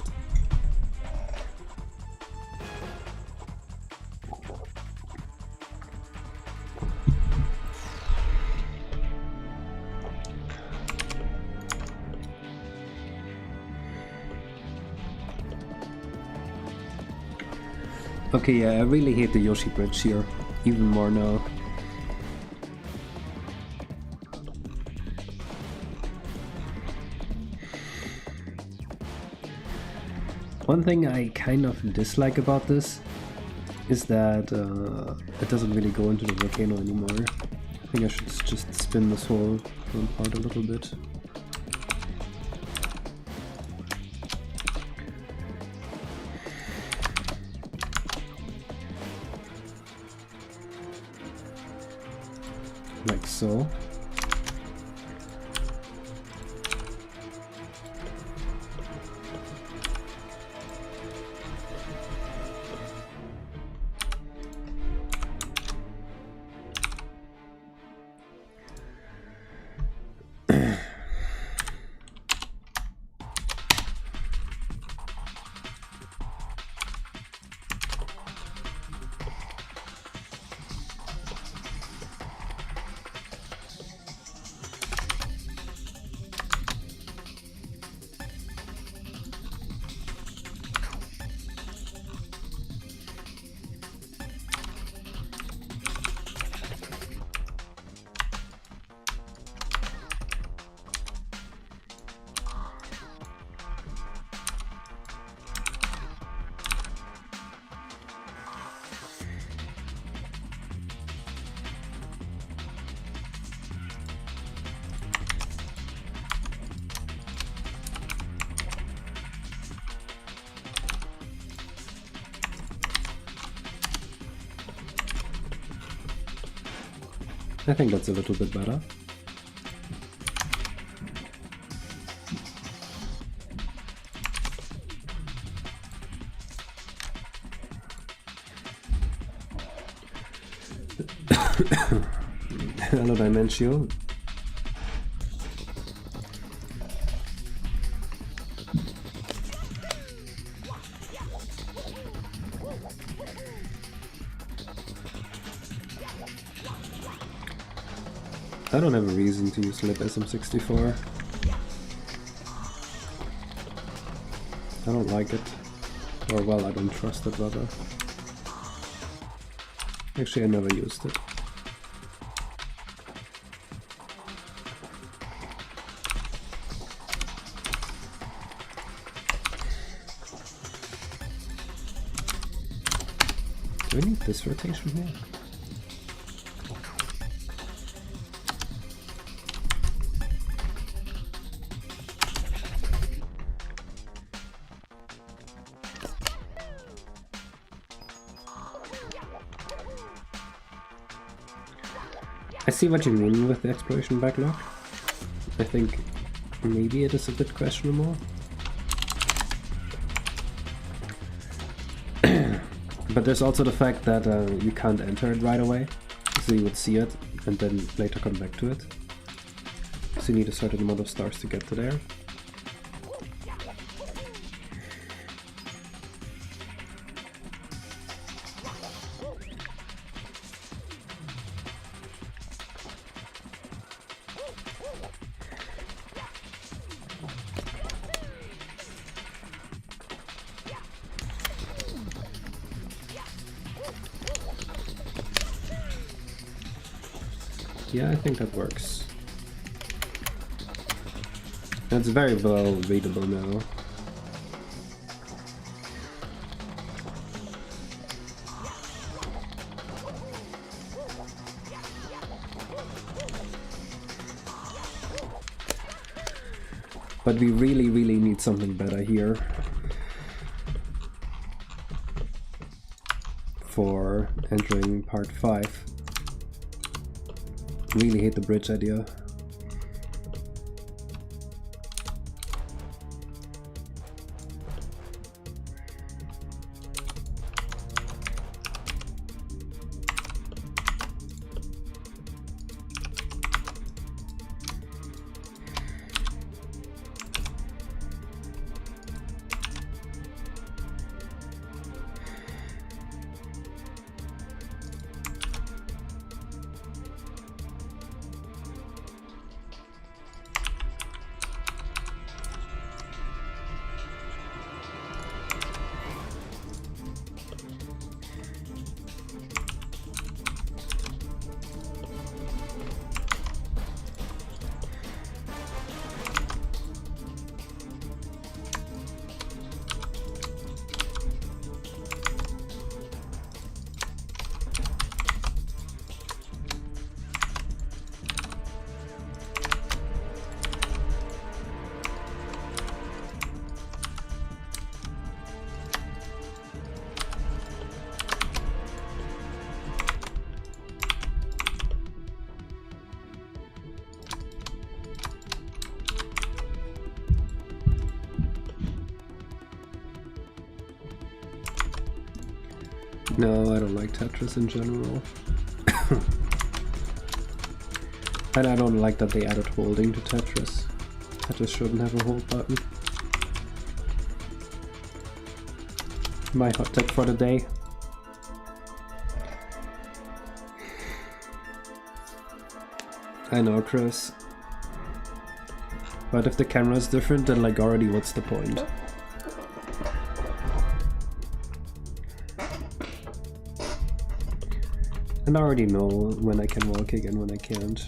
Okay, yeah, I really hate the Yoshi bridge here, even more now. One thing I kind of dislike about this is that it doesn't really go into the volcano anymore. I think I should just spin this whole part a little bit. Like so. I think that's a little bit better. Hello, Dimension. I don't have a reason to use lib SM64. I don't like it. Or well, I don't trust it rather. Actually, I never used it. Do I need this rotation here? I see what you mean with the exploration backlog. I think maybe it is a bit questionable. But there's also the fact that you can't enter it right away, so you would see it and then later come back to it. So you need a certain amount of stars to get to there. Yeah, I think that works. It's very well readable now. But we really need something better here for entering part 5. Really hate the bridge idea. No, I don't like Tetris in general. And I don't like that they added holding to Tetris. Tetris shouldn't have a hold button. My hot take for the day. I know, Chris. But if the camera is different, then like already what's the point? And I already know when I can wall kick and when I can't.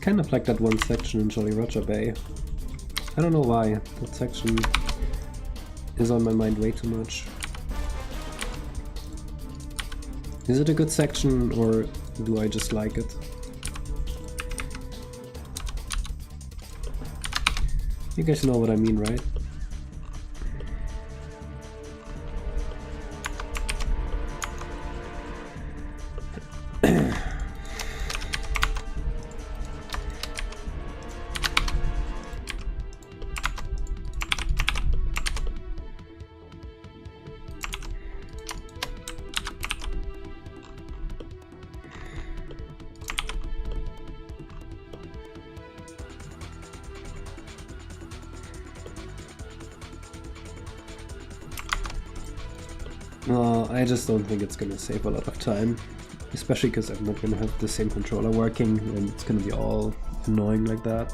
Kind of like that one section in Jolly Roger Bay. I don't know why, that section is on my mind way too much. Is it a good section or do I just like it? You guys know what I mean, right? I just don't think it's gonna save a lot of time, especially because I'm not gonna have the same controller working and it's gonna be all annoying like that.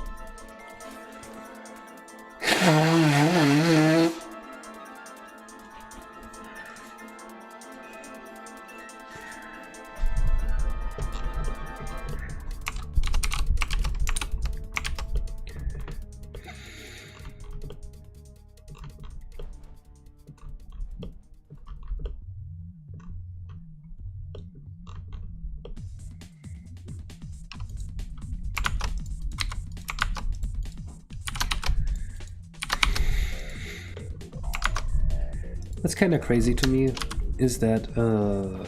What's kind of crazy to me is that,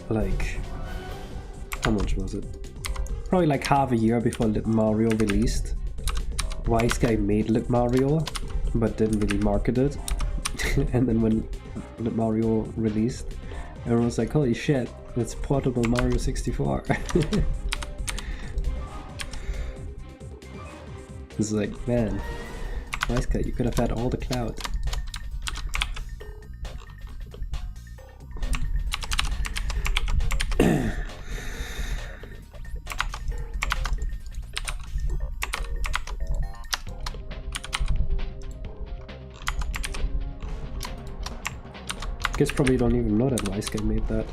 like, how much was it? Probably like half a year before Little Mario released, Wise Guy made Little Mario, but didn't really market it. And then when Little Mario released, everyone was like, holy shit, it's portable Mario 64. It's like, man, Wise Guy, you could have had all the clout. I guess probably don't even know that Wise Guy made that.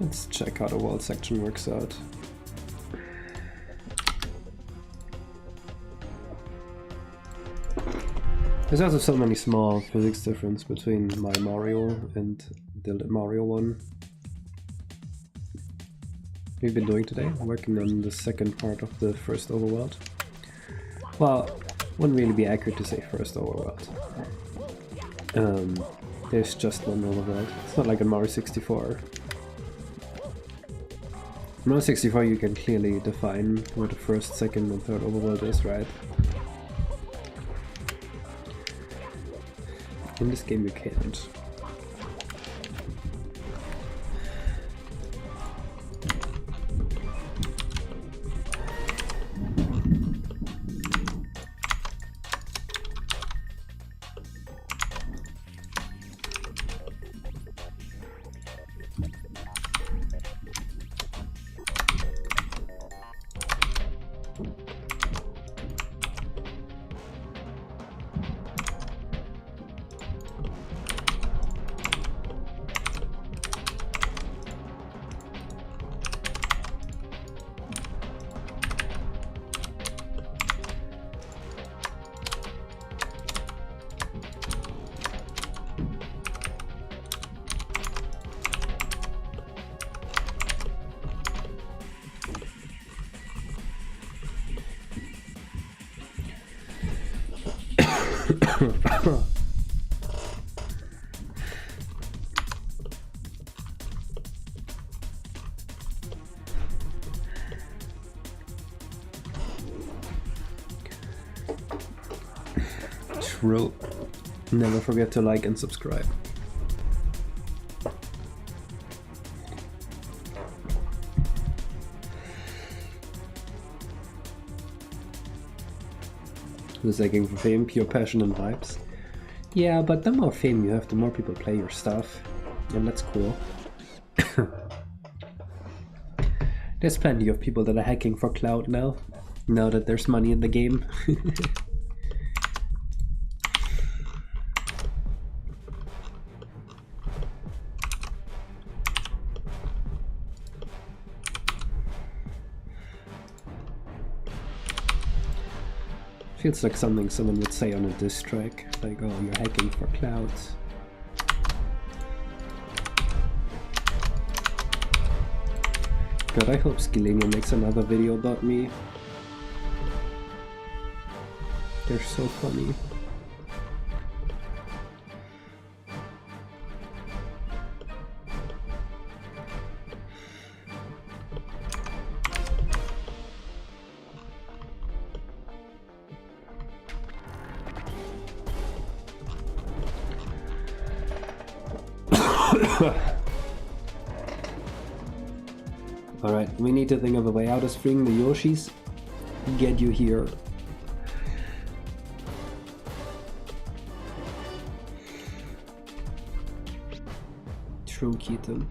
Let's check how the world section works out. There's also so many small physics difference between my Mario and the Mario one. We've been doing today, working on the second part of the first Overworld. Well, wouldn't really be accurate to say first Overworld. There's just one Overworld. It's not like in Mario 64. In Mario 64 you can clearly define where the first, second and third Overworld is, right? In this game you can't. True. Never forget to like and subscribe. Who's begging for fame? Pure passion and vibes. Yeah, but the more fame you have, the more people play your stuff. And that's cool. There's plenty of people that are hacking for clout now that there's money in the game. Feels like something someone would say on a diss track, like, oh, you're hacking for clout. God, I hope Skillingo makes another video about me. They're so funny. Alright, we need to think of a way out of freeing the Yoshis. Get you here. True, Keaton.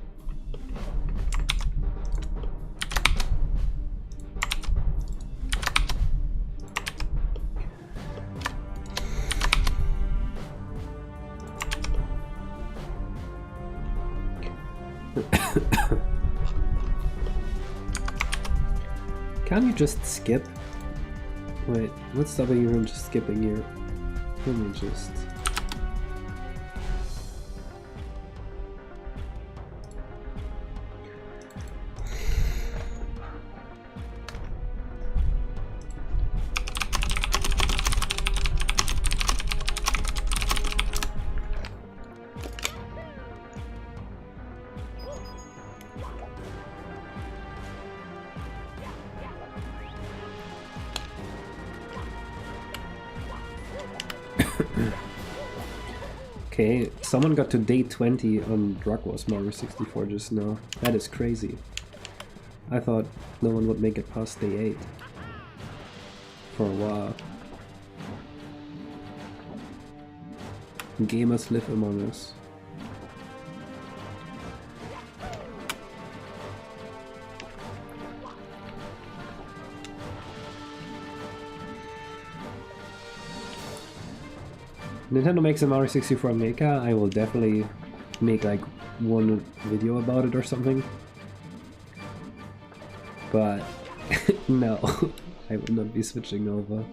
Can't you just skip? Wait, what's stopping you from just skipping here? Let me just... Okay, someone got to day 20 on Drug Wars Mario 64 just now. That is crazy. I thought no one would make it past day 8. For a while. Gamers live among us. Nintendo makes a Mario 64 Maker, I will definitely make like one video about it or something. But no, I will not be switching over.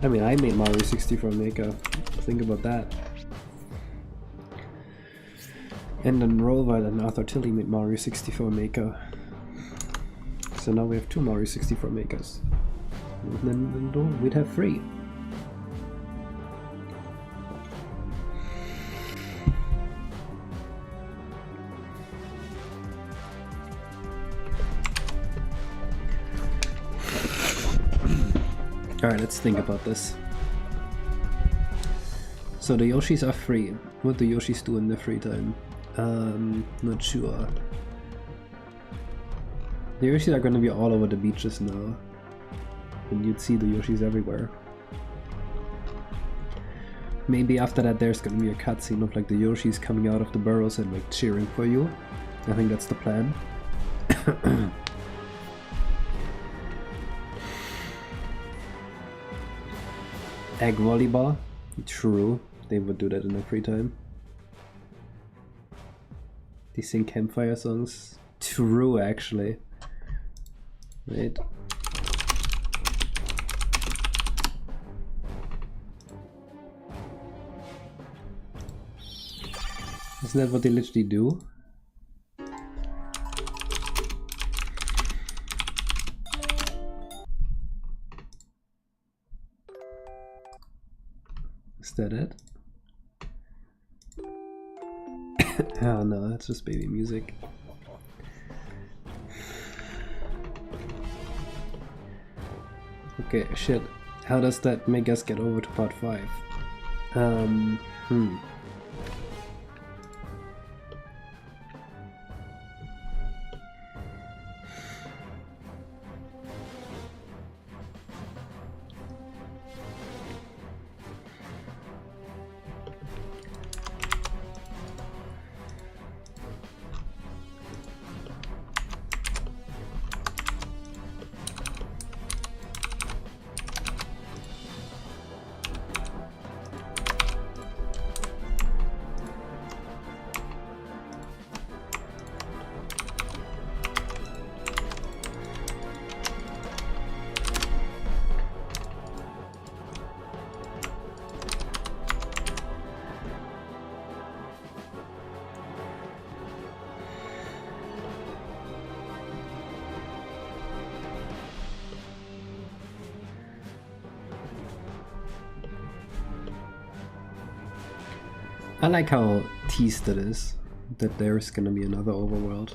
I mean, I made Mario 64 Maker. Think about that. And then Rollwild and Arthur Tilley made Mario 64 Maker. So now we have 2 Mario 64 Makers. And then we'd have 3. Alright, let's think about this. So the Yoshis are free. What do Yoshis do in their free time? Not sure. The Yoshis are gonna be all over the beaches now. And you'd see the Yoshis everywhere. Maybe after that there's gonna be a cutscene of like the Yoshis coming out of the burrows and like cheering for you. I think that's the plan. Egg volleyball? True, they would do that in their free time. They sing campfire songs? True, actually. Wait. Isn't that what they literally do? that it? Oh no, that's just baby music. Okay, shit. How does that make us get over to part 5? I like how teased it is that there's gonna be another overworld.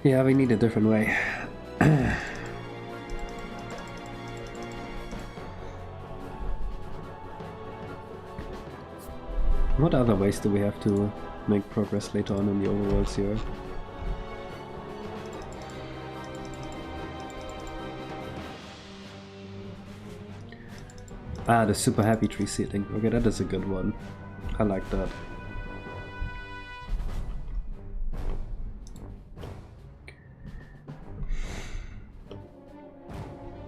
Yeah, we need a different way. What other ways do we have to make progress later on in the overworlds here? Ah, the super happy tree seedling. Okay, that is a good one. I like that.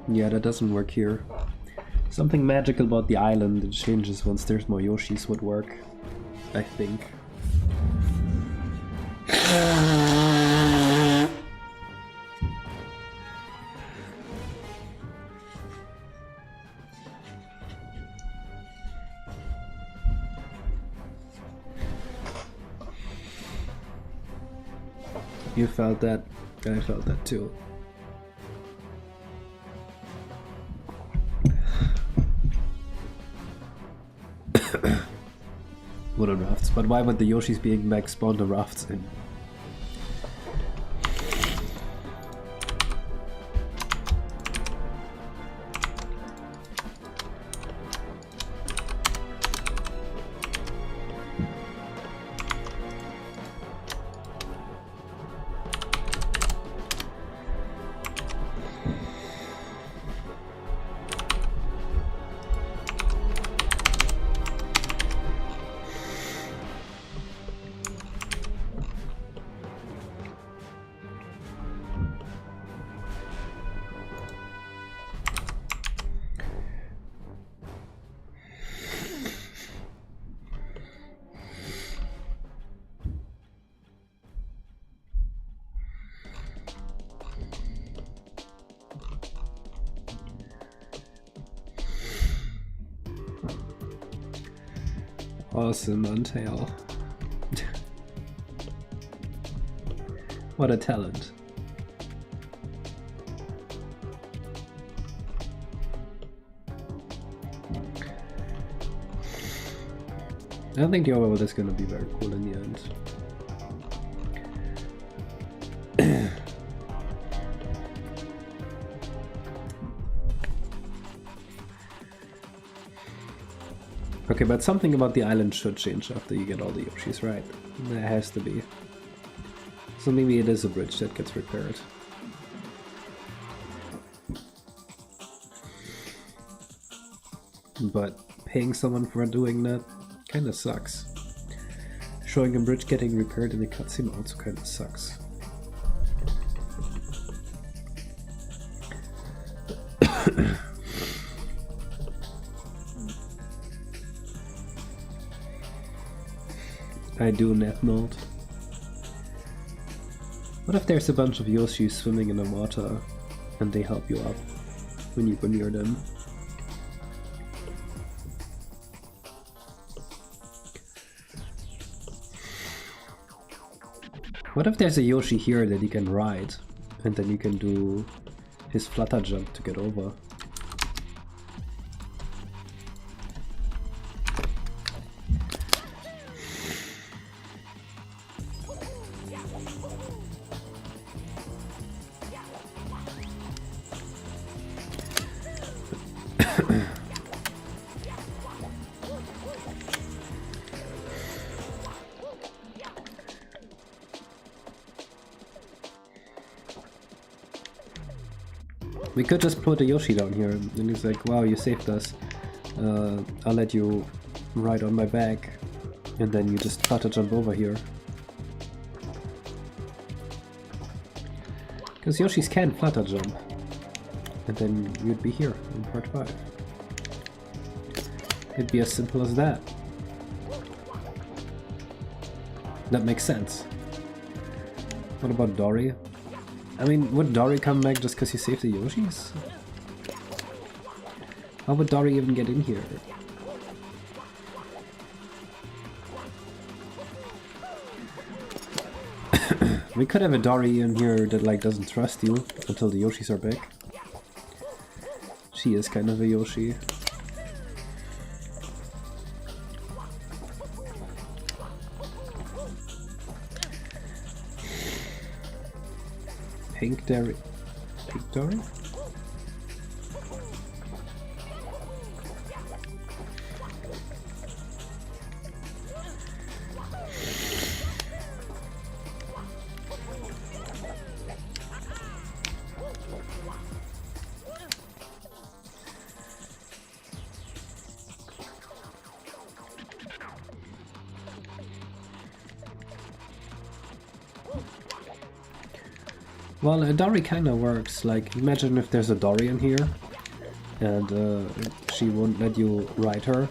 Yeah, that doesn't work here. Something magical about the island that changes once there's more Yoshis would work, I think. You felt that? I felt that too. Wooden rafts, but why would the Yoshis being back spawn the rafts in? Awesome Untail. What a talent. I think the overworld is gonna be very cool in the end. Okay, but something about the island should change after you get all the Yoshis, right? There has to be. So maybe it is a bridge that gets repaired. but paying someone for doing that kinda sucks. Showing a bridge getting repaired in the cutscene also kinda sucks. I do net mode. What if there's a bunch of Yoshis swimming in the water and they help you up when you go near them? What if there's a Yoshi here that you can ride and then you can do his flutter jump to get over? We could just put a Yoshi down here and he's like, wow, you saved us. I'll let you ride on my back and then you just flutter jump over here. Because Yoshis can flutter jump. And then you'd be here in part 5. It'd be as simple as that. That makes sense. What about Dory? I mean, would Dory come back just because you saved the Yoshis? How would Dory even get in here? We could have a Dory in here that like doesn't trust you until the Yoshis are back. She is kind of a Yoshi. Pink Dory. Pink Dory? Well, a Dory kinda works. Like, imagine if there's a Dory in here and she won't let you ride her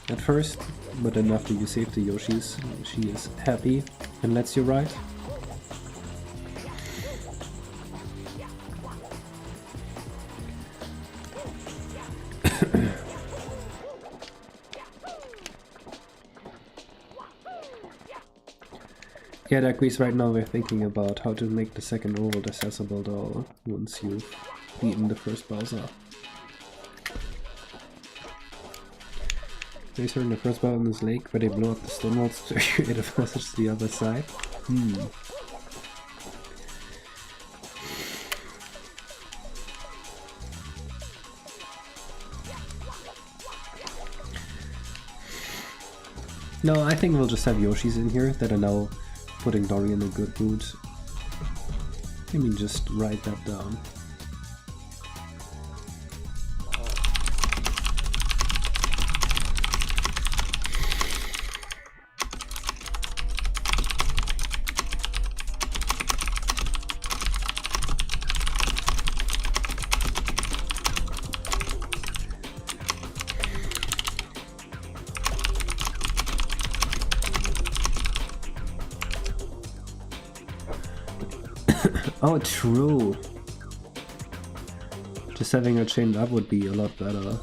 at first, but then after you save the Yoshis, she is happy and lets you ride. Yeah, that quiz right now we're thinking about how to make the second overworld accessible though, once you've beaten the first Bowser. Racer in the first battle in this lake where they blow up the stone walls to create a passage to the other side. No, I think we'll just have Yoshis in here that are now putting Dory in a good mood. I mean, just write that down. Oh, true. Just having her chained up would be a lot better.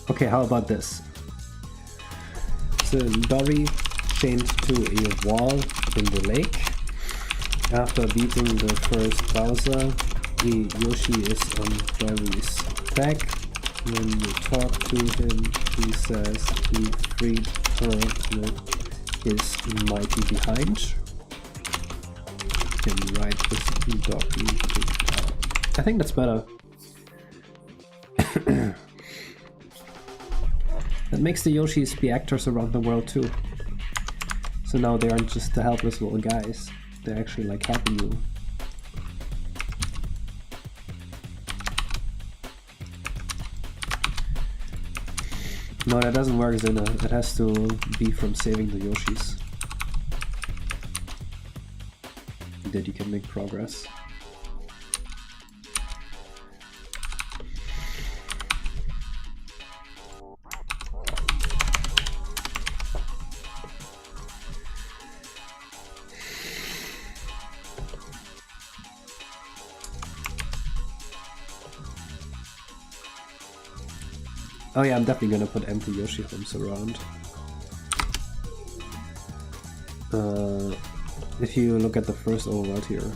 Okay, how about this? So Dory chained to a wall in the lake. After beating the first Bowser, the Yoshi is on Dory's back. When you talk to him, he says he freed her with his mighty behind. And ride this doggy out. I think that's better. That makes the Yoshis be actors around the world too. So now they aren't just the helpless little guys. They're actually like helping you No, that doesn't work, Zena. It has to be from saving the Yoshis. That you can make progress. Oh yeah, I'm definitely gonna put empty Yoshi homes around. If you look at the first Overworld here,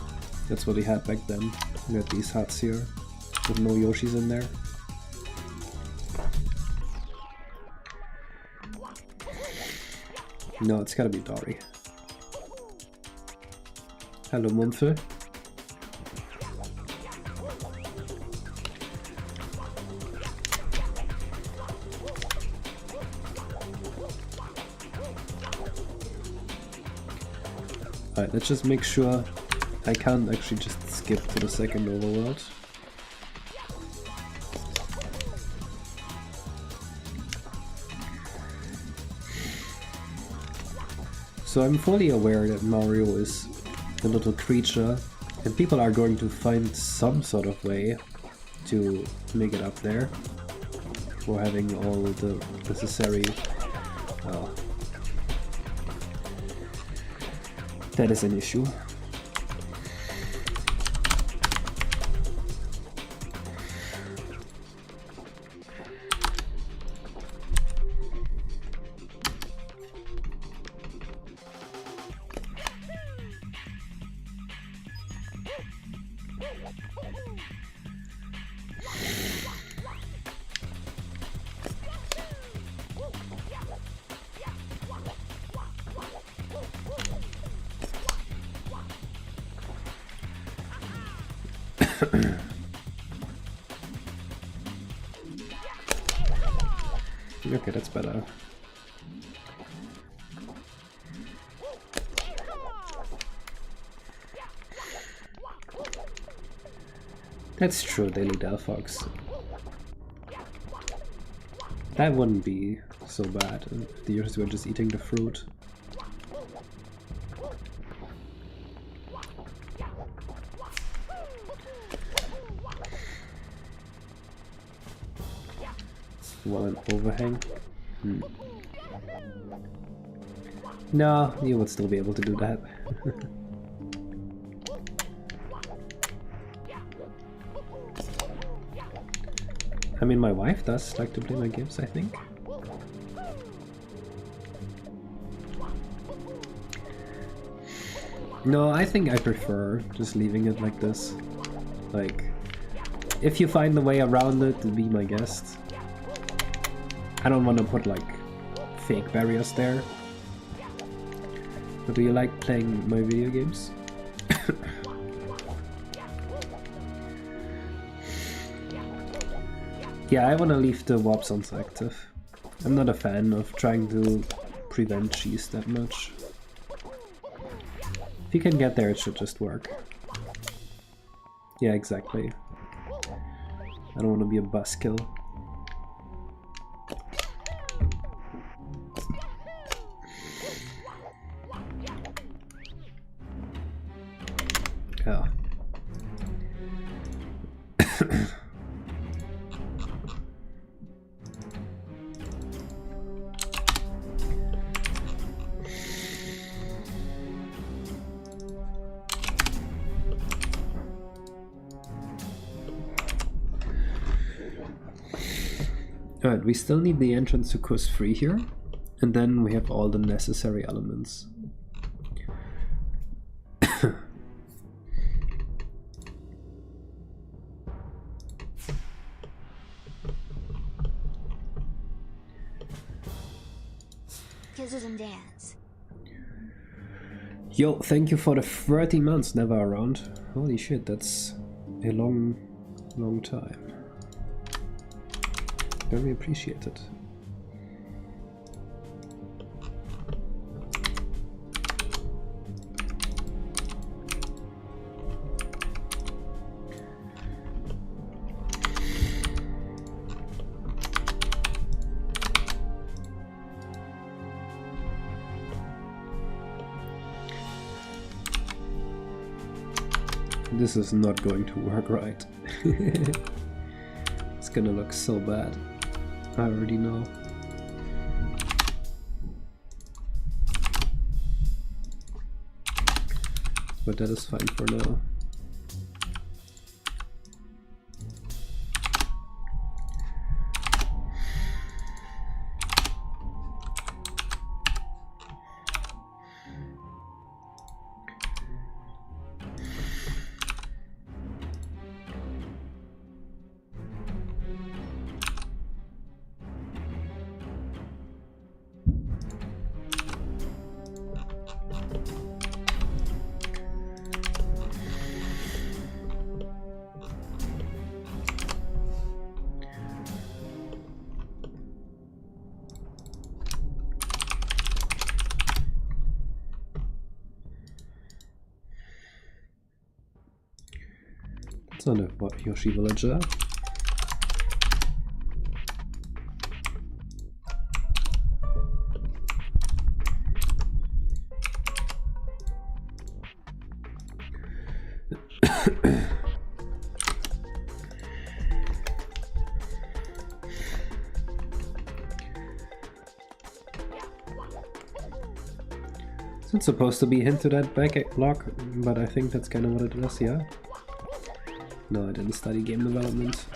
that's what he had back then. You had these huts here with no Yoshis in there. No, it's gotta be Dory. Hello, Mumpel. Alright, let's just make sure I can't actually just skip to the second Overworld. So I'm fully aware that Mario is a little creature and people are going to find some sort of way to make it up there for having all the necessary... that is an issue. Okay, that's better. That's true, Daily Delphox. That wouldn't be so bad if the users were just eating the fruit. Well, an overhang? No, you would still be able to do that. I mean, my wife does like to play my games, I think. No, I think I prefer just leaving it like this. Like, if you find a way around it, to be my guest. I don't want to put like fake barriers there. But do you like playing my video games? Yeah, I want to leave the warp zones active. I'm not a fan of trying to prevent cheese that much. If you can get there, it should just work. Yeah, exactly. I don't want to be a buzzkill. Oh. Alright, we still need the entrance to Kus 3 here, and then we have all the necessary elements. Kisses and dance. Yo, thank you for the 30 months never around. Holy shit, that's a long time. Very appreciated. This is not going to work right. It's gonna look so bad. I already know. But that is fine for now. It's not a Yoshi villager. It's supposed to be a hint to that backlog, but I think that's kind of what it is, yeah? No, I didn't study game development.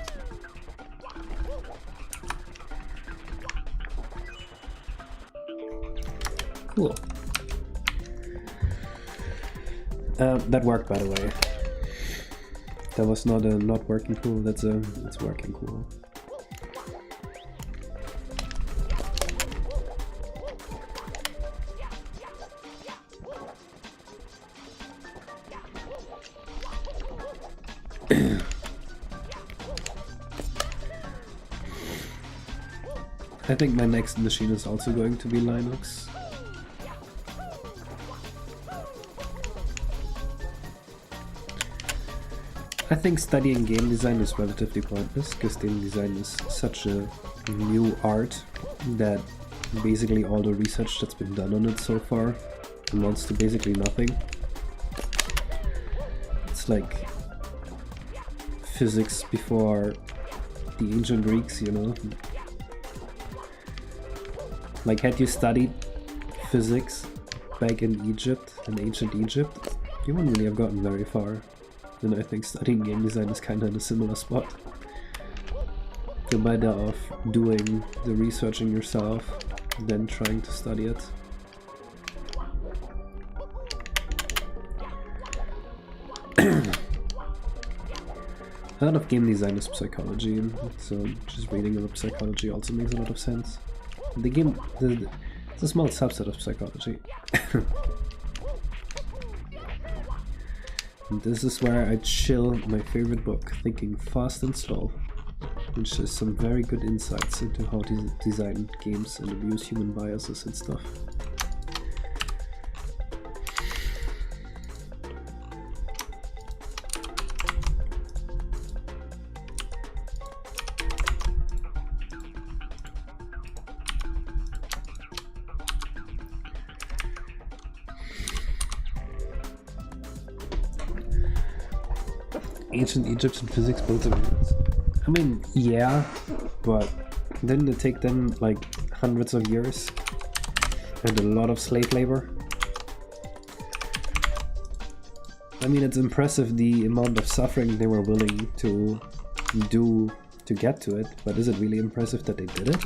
Cool. That worked, by the way. That was not a not working cool, it's working cool. I think my next machine is also going to be Linux. I think studying game design is relatively pointless, because game design is such a new art that basically all the research that's been done on it so far amounts to basically nothing. It's like physics before the ancient Greeks, you know? Like, had you studied physics back in Egypt, in ancient Egypt, you wouldn't really have gotten very far. And I think studying game design is kind of in a similar spot. The matter of doing the researching yourself, then trying to study it. A lot of game design is psychology, so just reading about psychology also makes a lot of sense. The game, it's a small subset of psychology. And this is where I chill my favorite book, Thinking Fast and Slow, which has some very good insights into how to design games and abuse human biases and stuff. Ancient Egyptian physics built them. I mean, yeah, but didn't it take them like hundreds of years and a lot of slave labor? I mean, it's impressive the amount of suffering they were willing to do to get to it, but is it really impressive that they did it?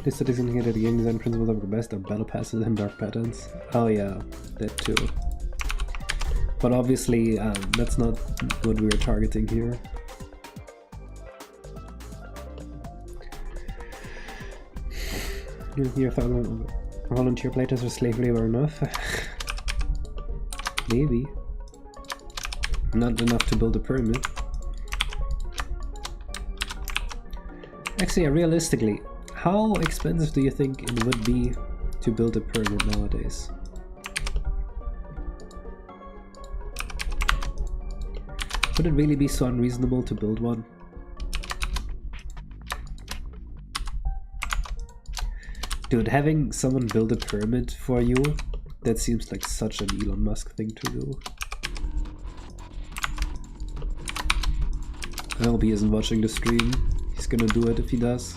This studies indicate that the game design principles are the best of battle passes and dark patterns. Oh yeah, that too. But obviously, that's not what we were targeting here. You thought volunteer playtesters are slave labor enough? Maybe. Not enough to build a pyramid. Actually, realistically, how expensive do you think it would be to build a pyramid nowadays? Would it really be so unreasonable to build one? Dude, having someone build a pyramid for you, that seems like such an Elon Musk thing to do. I hope he isn't watching the stream. He's gonna do it if he does.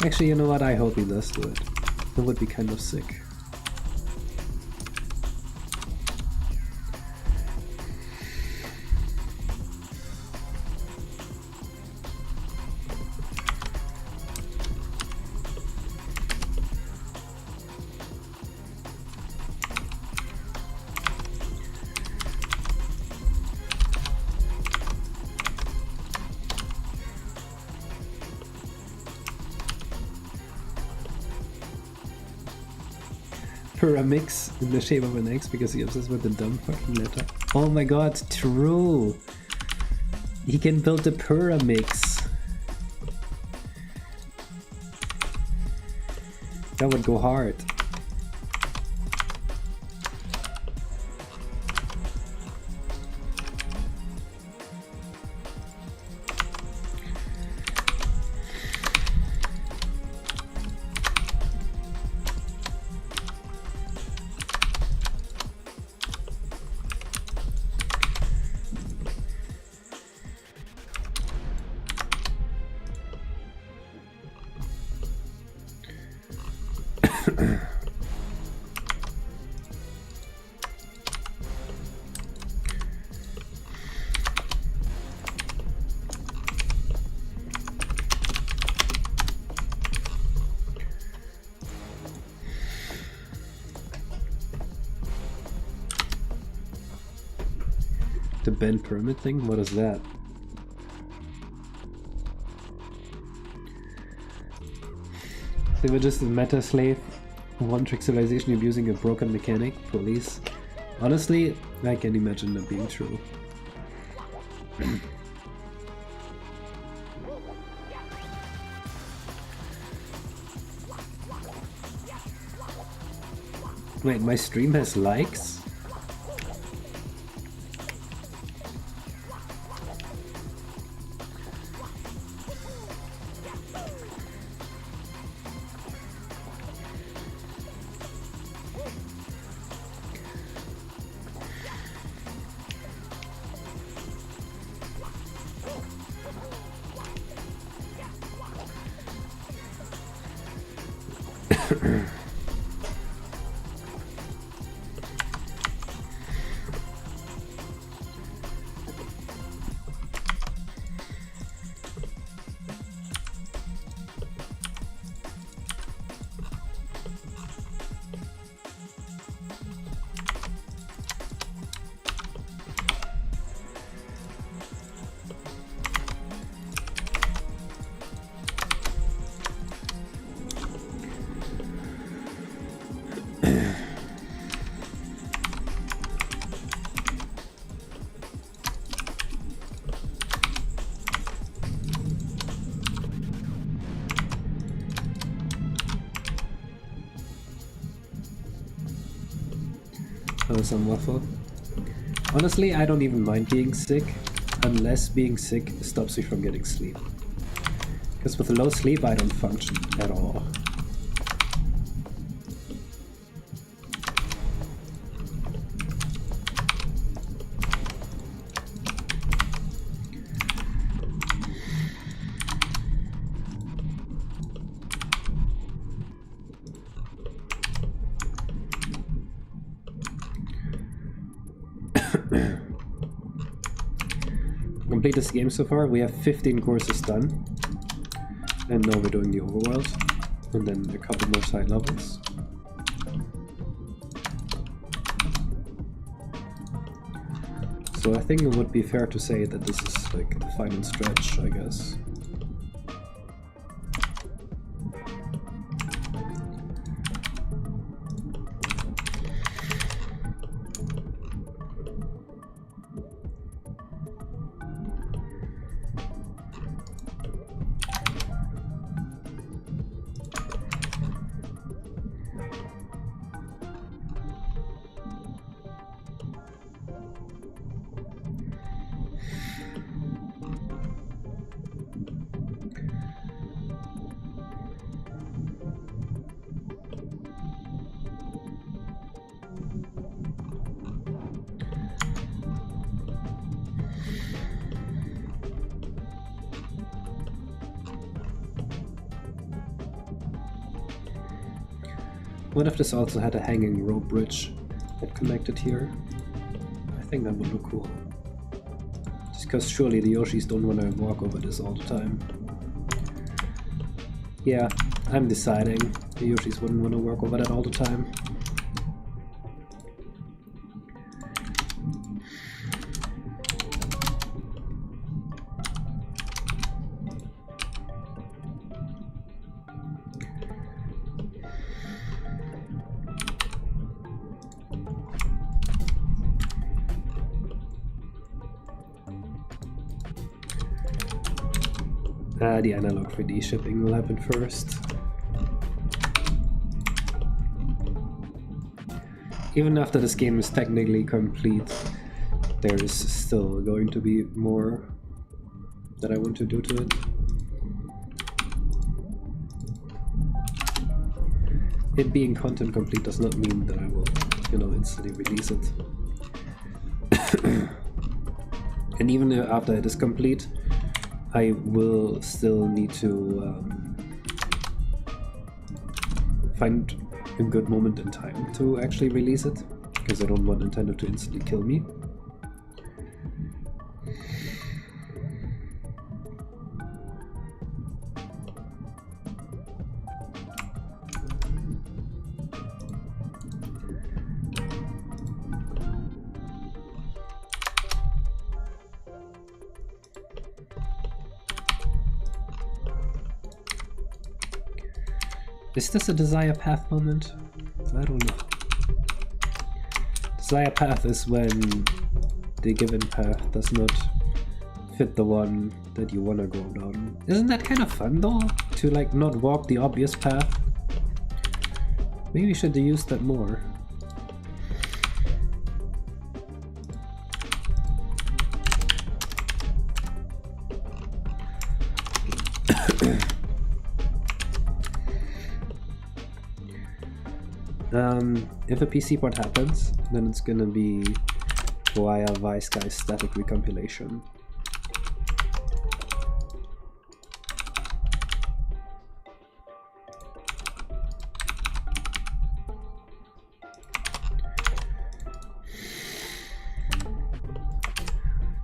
Actually, you know what? I hope he does do it. That would be kind of sick. Mix in the shape of an X because he obsessed with the dumb fucking letter. Oh my god, true! He can build the Pyramix. That would go hard. The bend pyramid thing? What is that? They were just a meta slave, one trick civilization abusing a broken mechanic, police. Honestly, I can imagine that being true. Wait, my stream has likes? Some waffle. Honestly, I don't even mind being sick, unless being sick stops me from getting sleep. Because with low sleep, I don't function at all. Complete this game so far. We have 15 courses done, and now we're doing the Overworld, and then a couple more side levels. So I think it would be fair to say that this is like the final stretch, I guess. What if this also had a hanging rope bridge that connected here? I think that would look cool. Just because surely the Yoshis don't want to walk over this all the time. Yeah, I'm deciding the Yoshis wouldn't want to walk over that all the time. The analog 3D shipping will happen first. Even after this game is technically complete, there is still going to be more that I want to do to it. It being content complete does not mean that I will, you know, instantly release it. And even after it is complete, I will still need to find a good moment in time to actually release it, because I don't want Nintendo to instantly kill me. Is this a Desire Path moment? I don't know. Desire Path is when the given path does not fit the one that you wanna go down. Isn't that kind of fun though? To like not walk the obvious path? Maybe we should use that more. If a PC port happens, then it's gonna be via Vice Guy's static recompilation.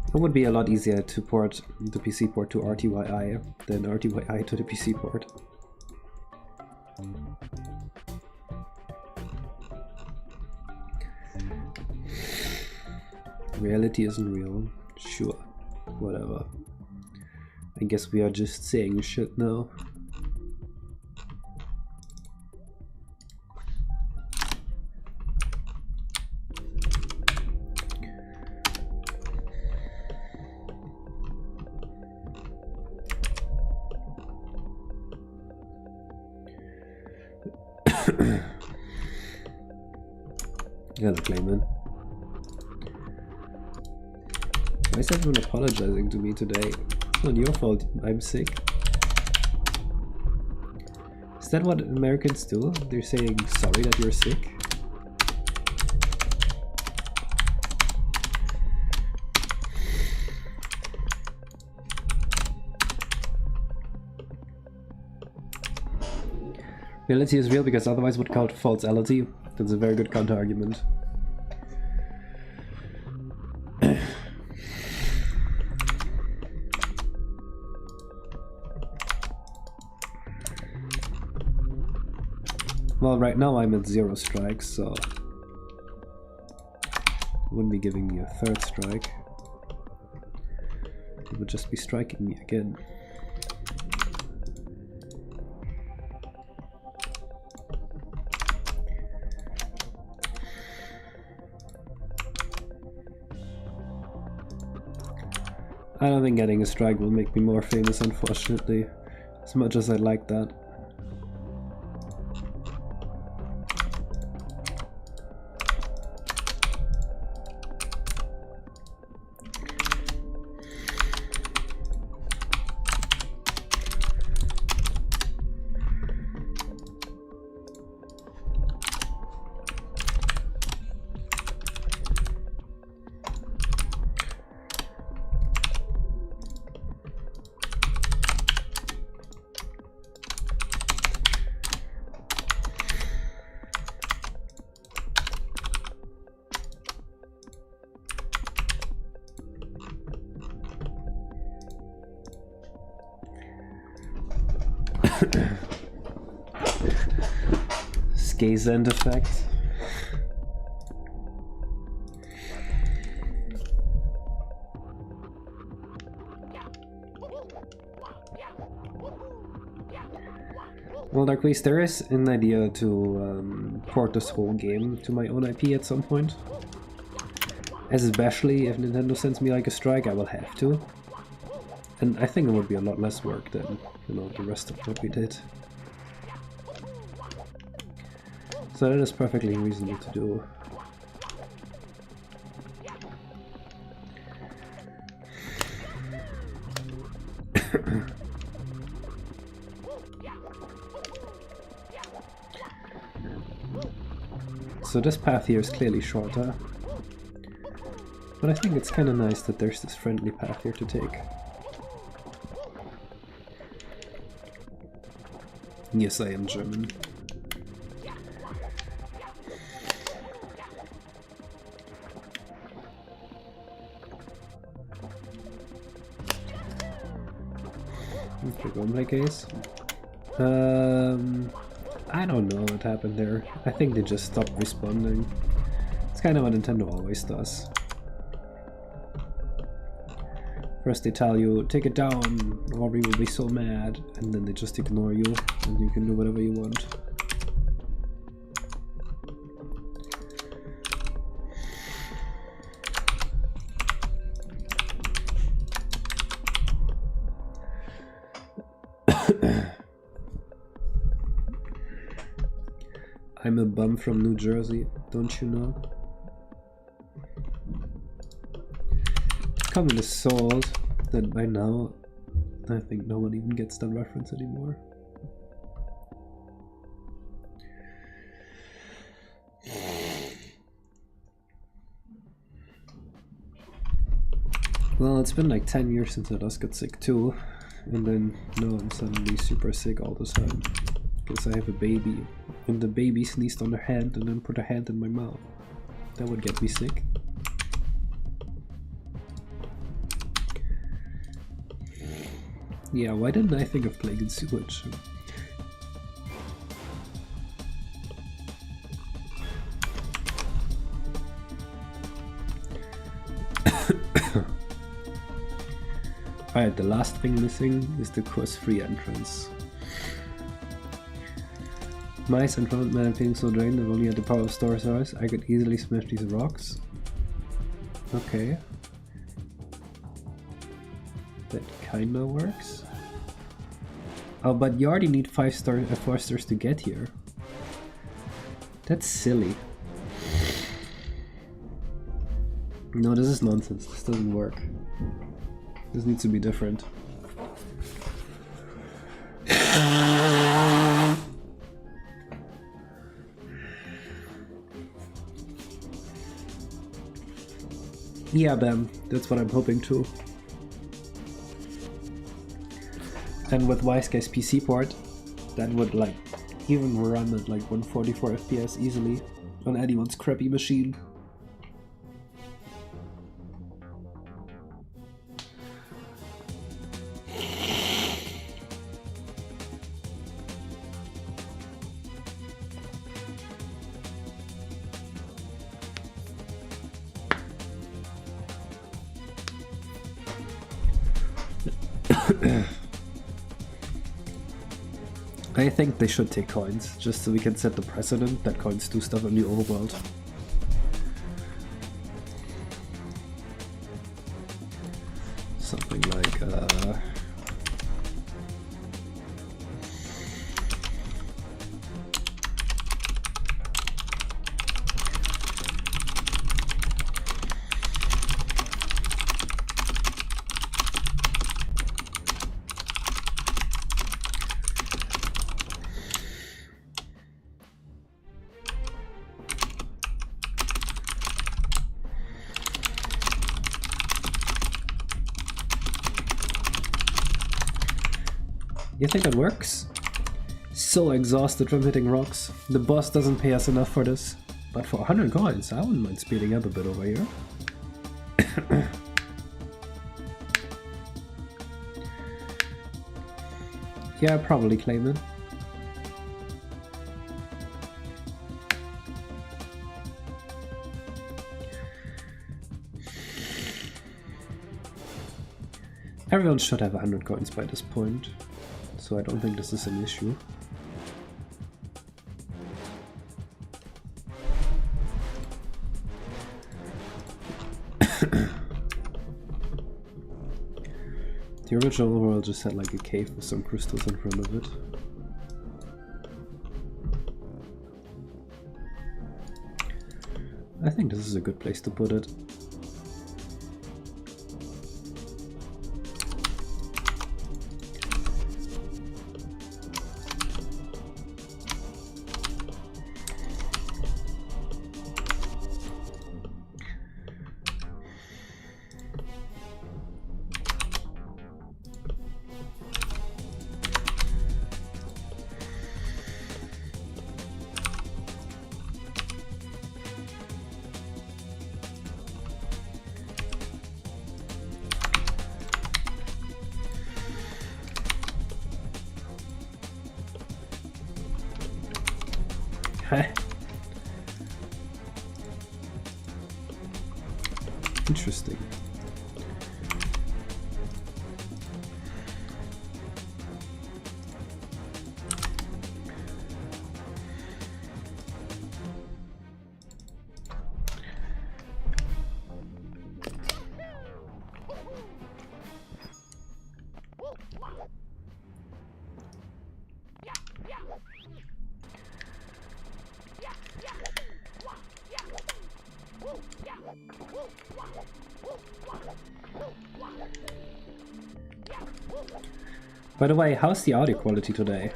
It would be a lot easier to port the PC port to RTYI than RTYI to the PC port. Reality isn't real. Sure. Whatever. I guess we are just saying shit now. Hello, Clayman. Why is everyone apologizing to me today? It's not your fault I'm sick. Is that what Americans do? They're saying sorry that you're sick? Reality is real because otherwise would count falsality. That's a very good counter argument. Well, right now I'm at 0 strikes, so it wouldn't be giving me a 3rd strike. It would just be striking me again. I don't think getting a strike will make me more famous, unfortunately, as much as I'd like that. gaze end effect. Well, Darkways, there is an idea to port this whole game to my own IP at some point. Especially if Nintendo sends me like a strike, I will have to. And I think it would be a lot less work than, you know, the rest of what we did. So that is perfectly reasonable to do. So this path here is clearly shorter, but I think it's kind of nice that there's this friendly path here to take. Yes, I am German. Okay, go play case. I don't know what happened there. I think they just stopped responding. It's kind of what Nintendo always does. First they tell you, take it down, or we will be so mad, and then they just ignore you, and you can do whatever you want. I'm a bum from New Jersey, don't you know? Communist sold that by now I think no one even gets that reference anymore. Well, it's been like 10 years since I just got sick too, and then now I'm suddenly super sick all the time. Because I have a baby, and the baby sneezed on her hand and then put her hand in my mouth. That would get me sick. Yeah, why didn't I think of playing in sewage? Alright, the last thing missing is the course free entrance. Mice and front man feeling so drained that only had the power of Storysaurus, I could easily smash these rocks. Okay. That kinda works. Oh, but you already need 4 stars to get here. That's silly. No, this is nonsense. This doesn't work. This needs to be different. Yeah, Bam, that's what I'm hoping to. And with Wiseguy's PC port, that would like even run at like 144 FPS easily on anyone's crappy machine. I think they should take coins, just so we can set the precedent that coins do stuff in the overworld. Something like, you think it works? So exhausted from hitting rocks. The boss doesn't pay us enough for this. But for 100 coins, I wouldn't mind speeding up a bit over here. Yeah, I'd probably claim it. Everyone should have 100 coins by this point, so I don't think this is an issue. The original world just had like a cave with some crystals in front of it. I think this is a good place to put it. Interesting. By the way, how's the audio quality today?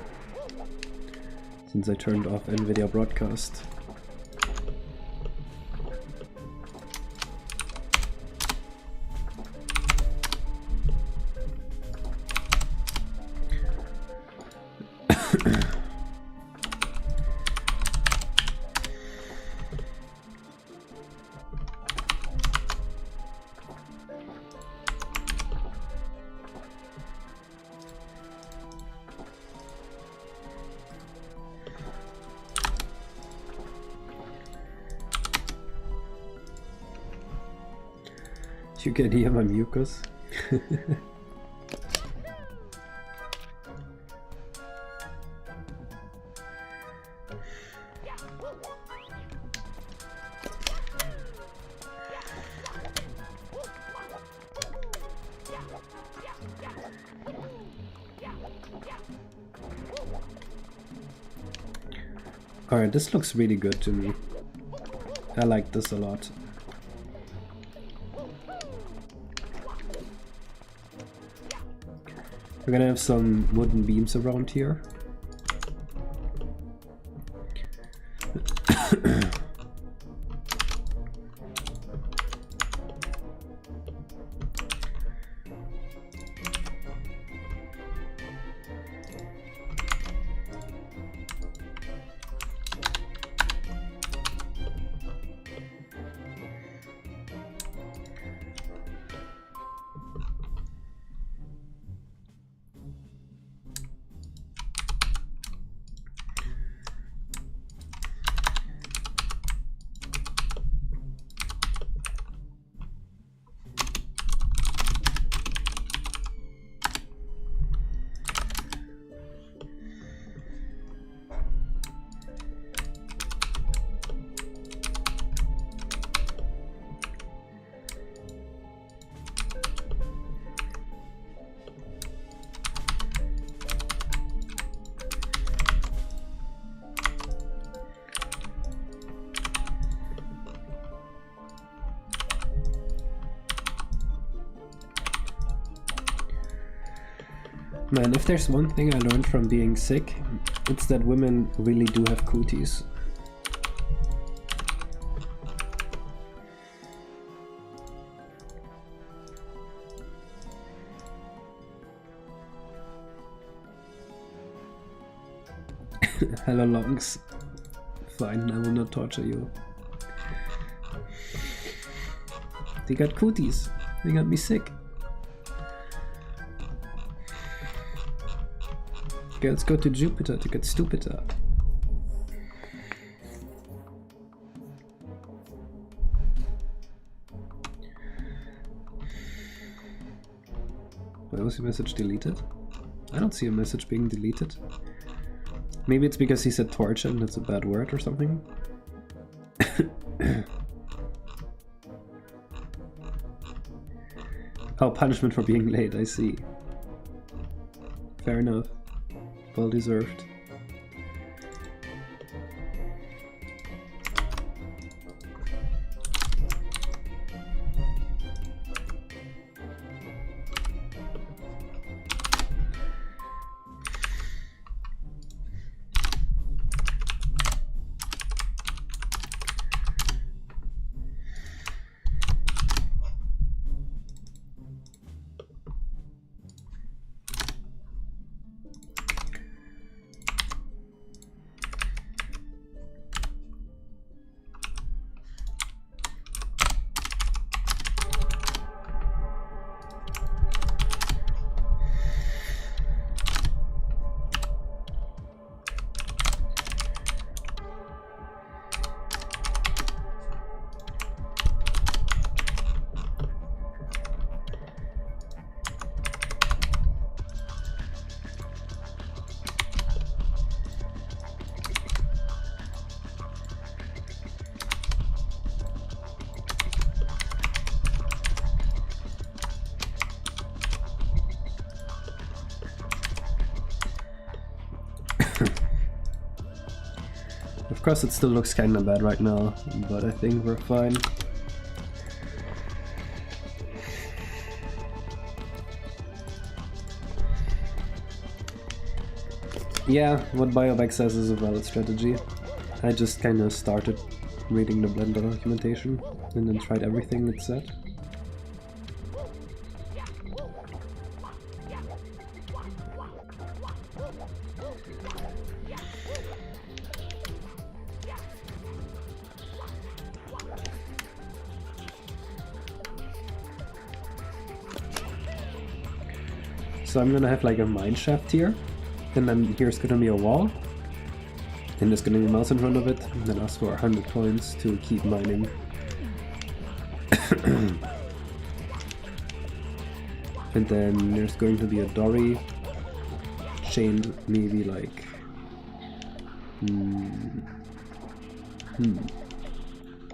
Since I turned off NVIDIA Broadcast. You can hear my mucus. Alright, this looks really good to me. I like this a lot. We're gonna have some wooden beams around here. Man, if there's one thing I learned from being sick, it's that women really do have cooties. Hello, Longs. Fine, I will not torture you. They got cooties. They got me sick. Okay, let's go to Jupiter to get stupider. Why was your message deleted? I don't see a message being deleted. Maybe it's because he said torch and it's a bad word or something. Oh, punishment for being late, I see. Fair enough. Well deserved. Of course it still looks kinda bad right now, but I think we're fine. Yeah, what Biovac says is a valid strategy. I just kinda started reading the Blender documentation and then tried everything it said. So I'm gonna have like a mine shaft here, and then here's gonna be a wall, and there's gonna be a mouse in front of it, and then ask for 100 coins to keep mining. And then there's going to be a Dory chained maybe like...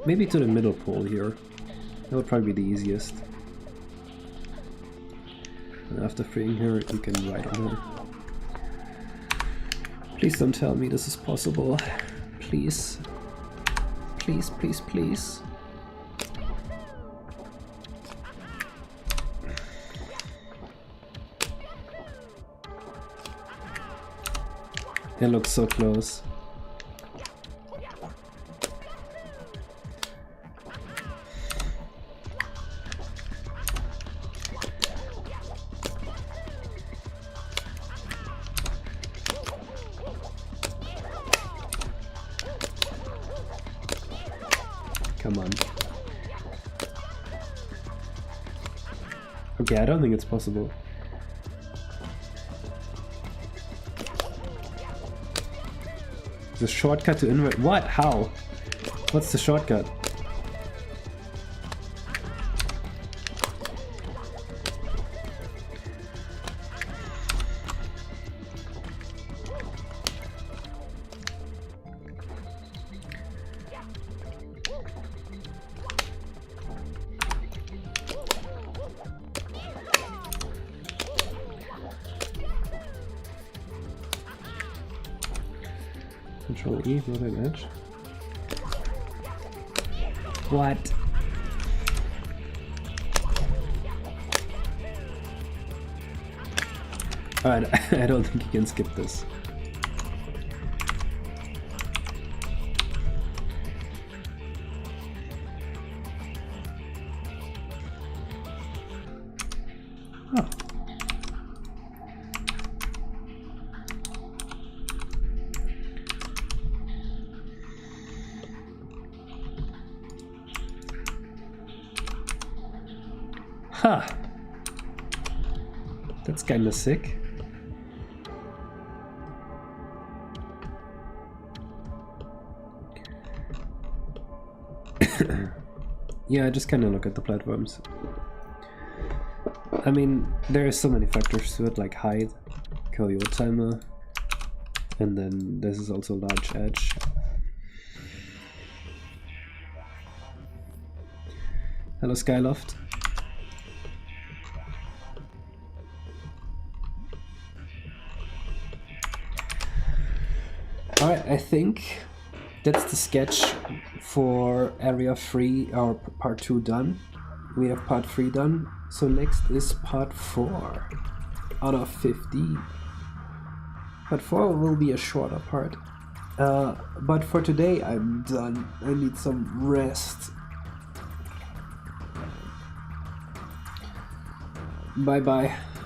maybe to the middle pole here. That would probably be the easiest. And after freeing her, you can ride on her. Please don't tell me this is possible. Please. Please, please, please. It looks so close. Come on. Okay, I don't think it's possible. The shortcut to invert. What? How? What's the shortcut? Control E, not an edge. What? Alright, I don't think you can skip this. Oh. Huh. That's kinda sick. Yeah, I just kinda look at the platforms. I mean, there are so many factors to it, like height, KO timer, and then this is also large edge. Hello Skyloft. Alright, I think that's the sketch for area 3 or part 2 done. We have part 3 done, so next is part 4 out of 15. Part 4 will be a shorter part, but for today I'm done. I need some rest. Bye bye.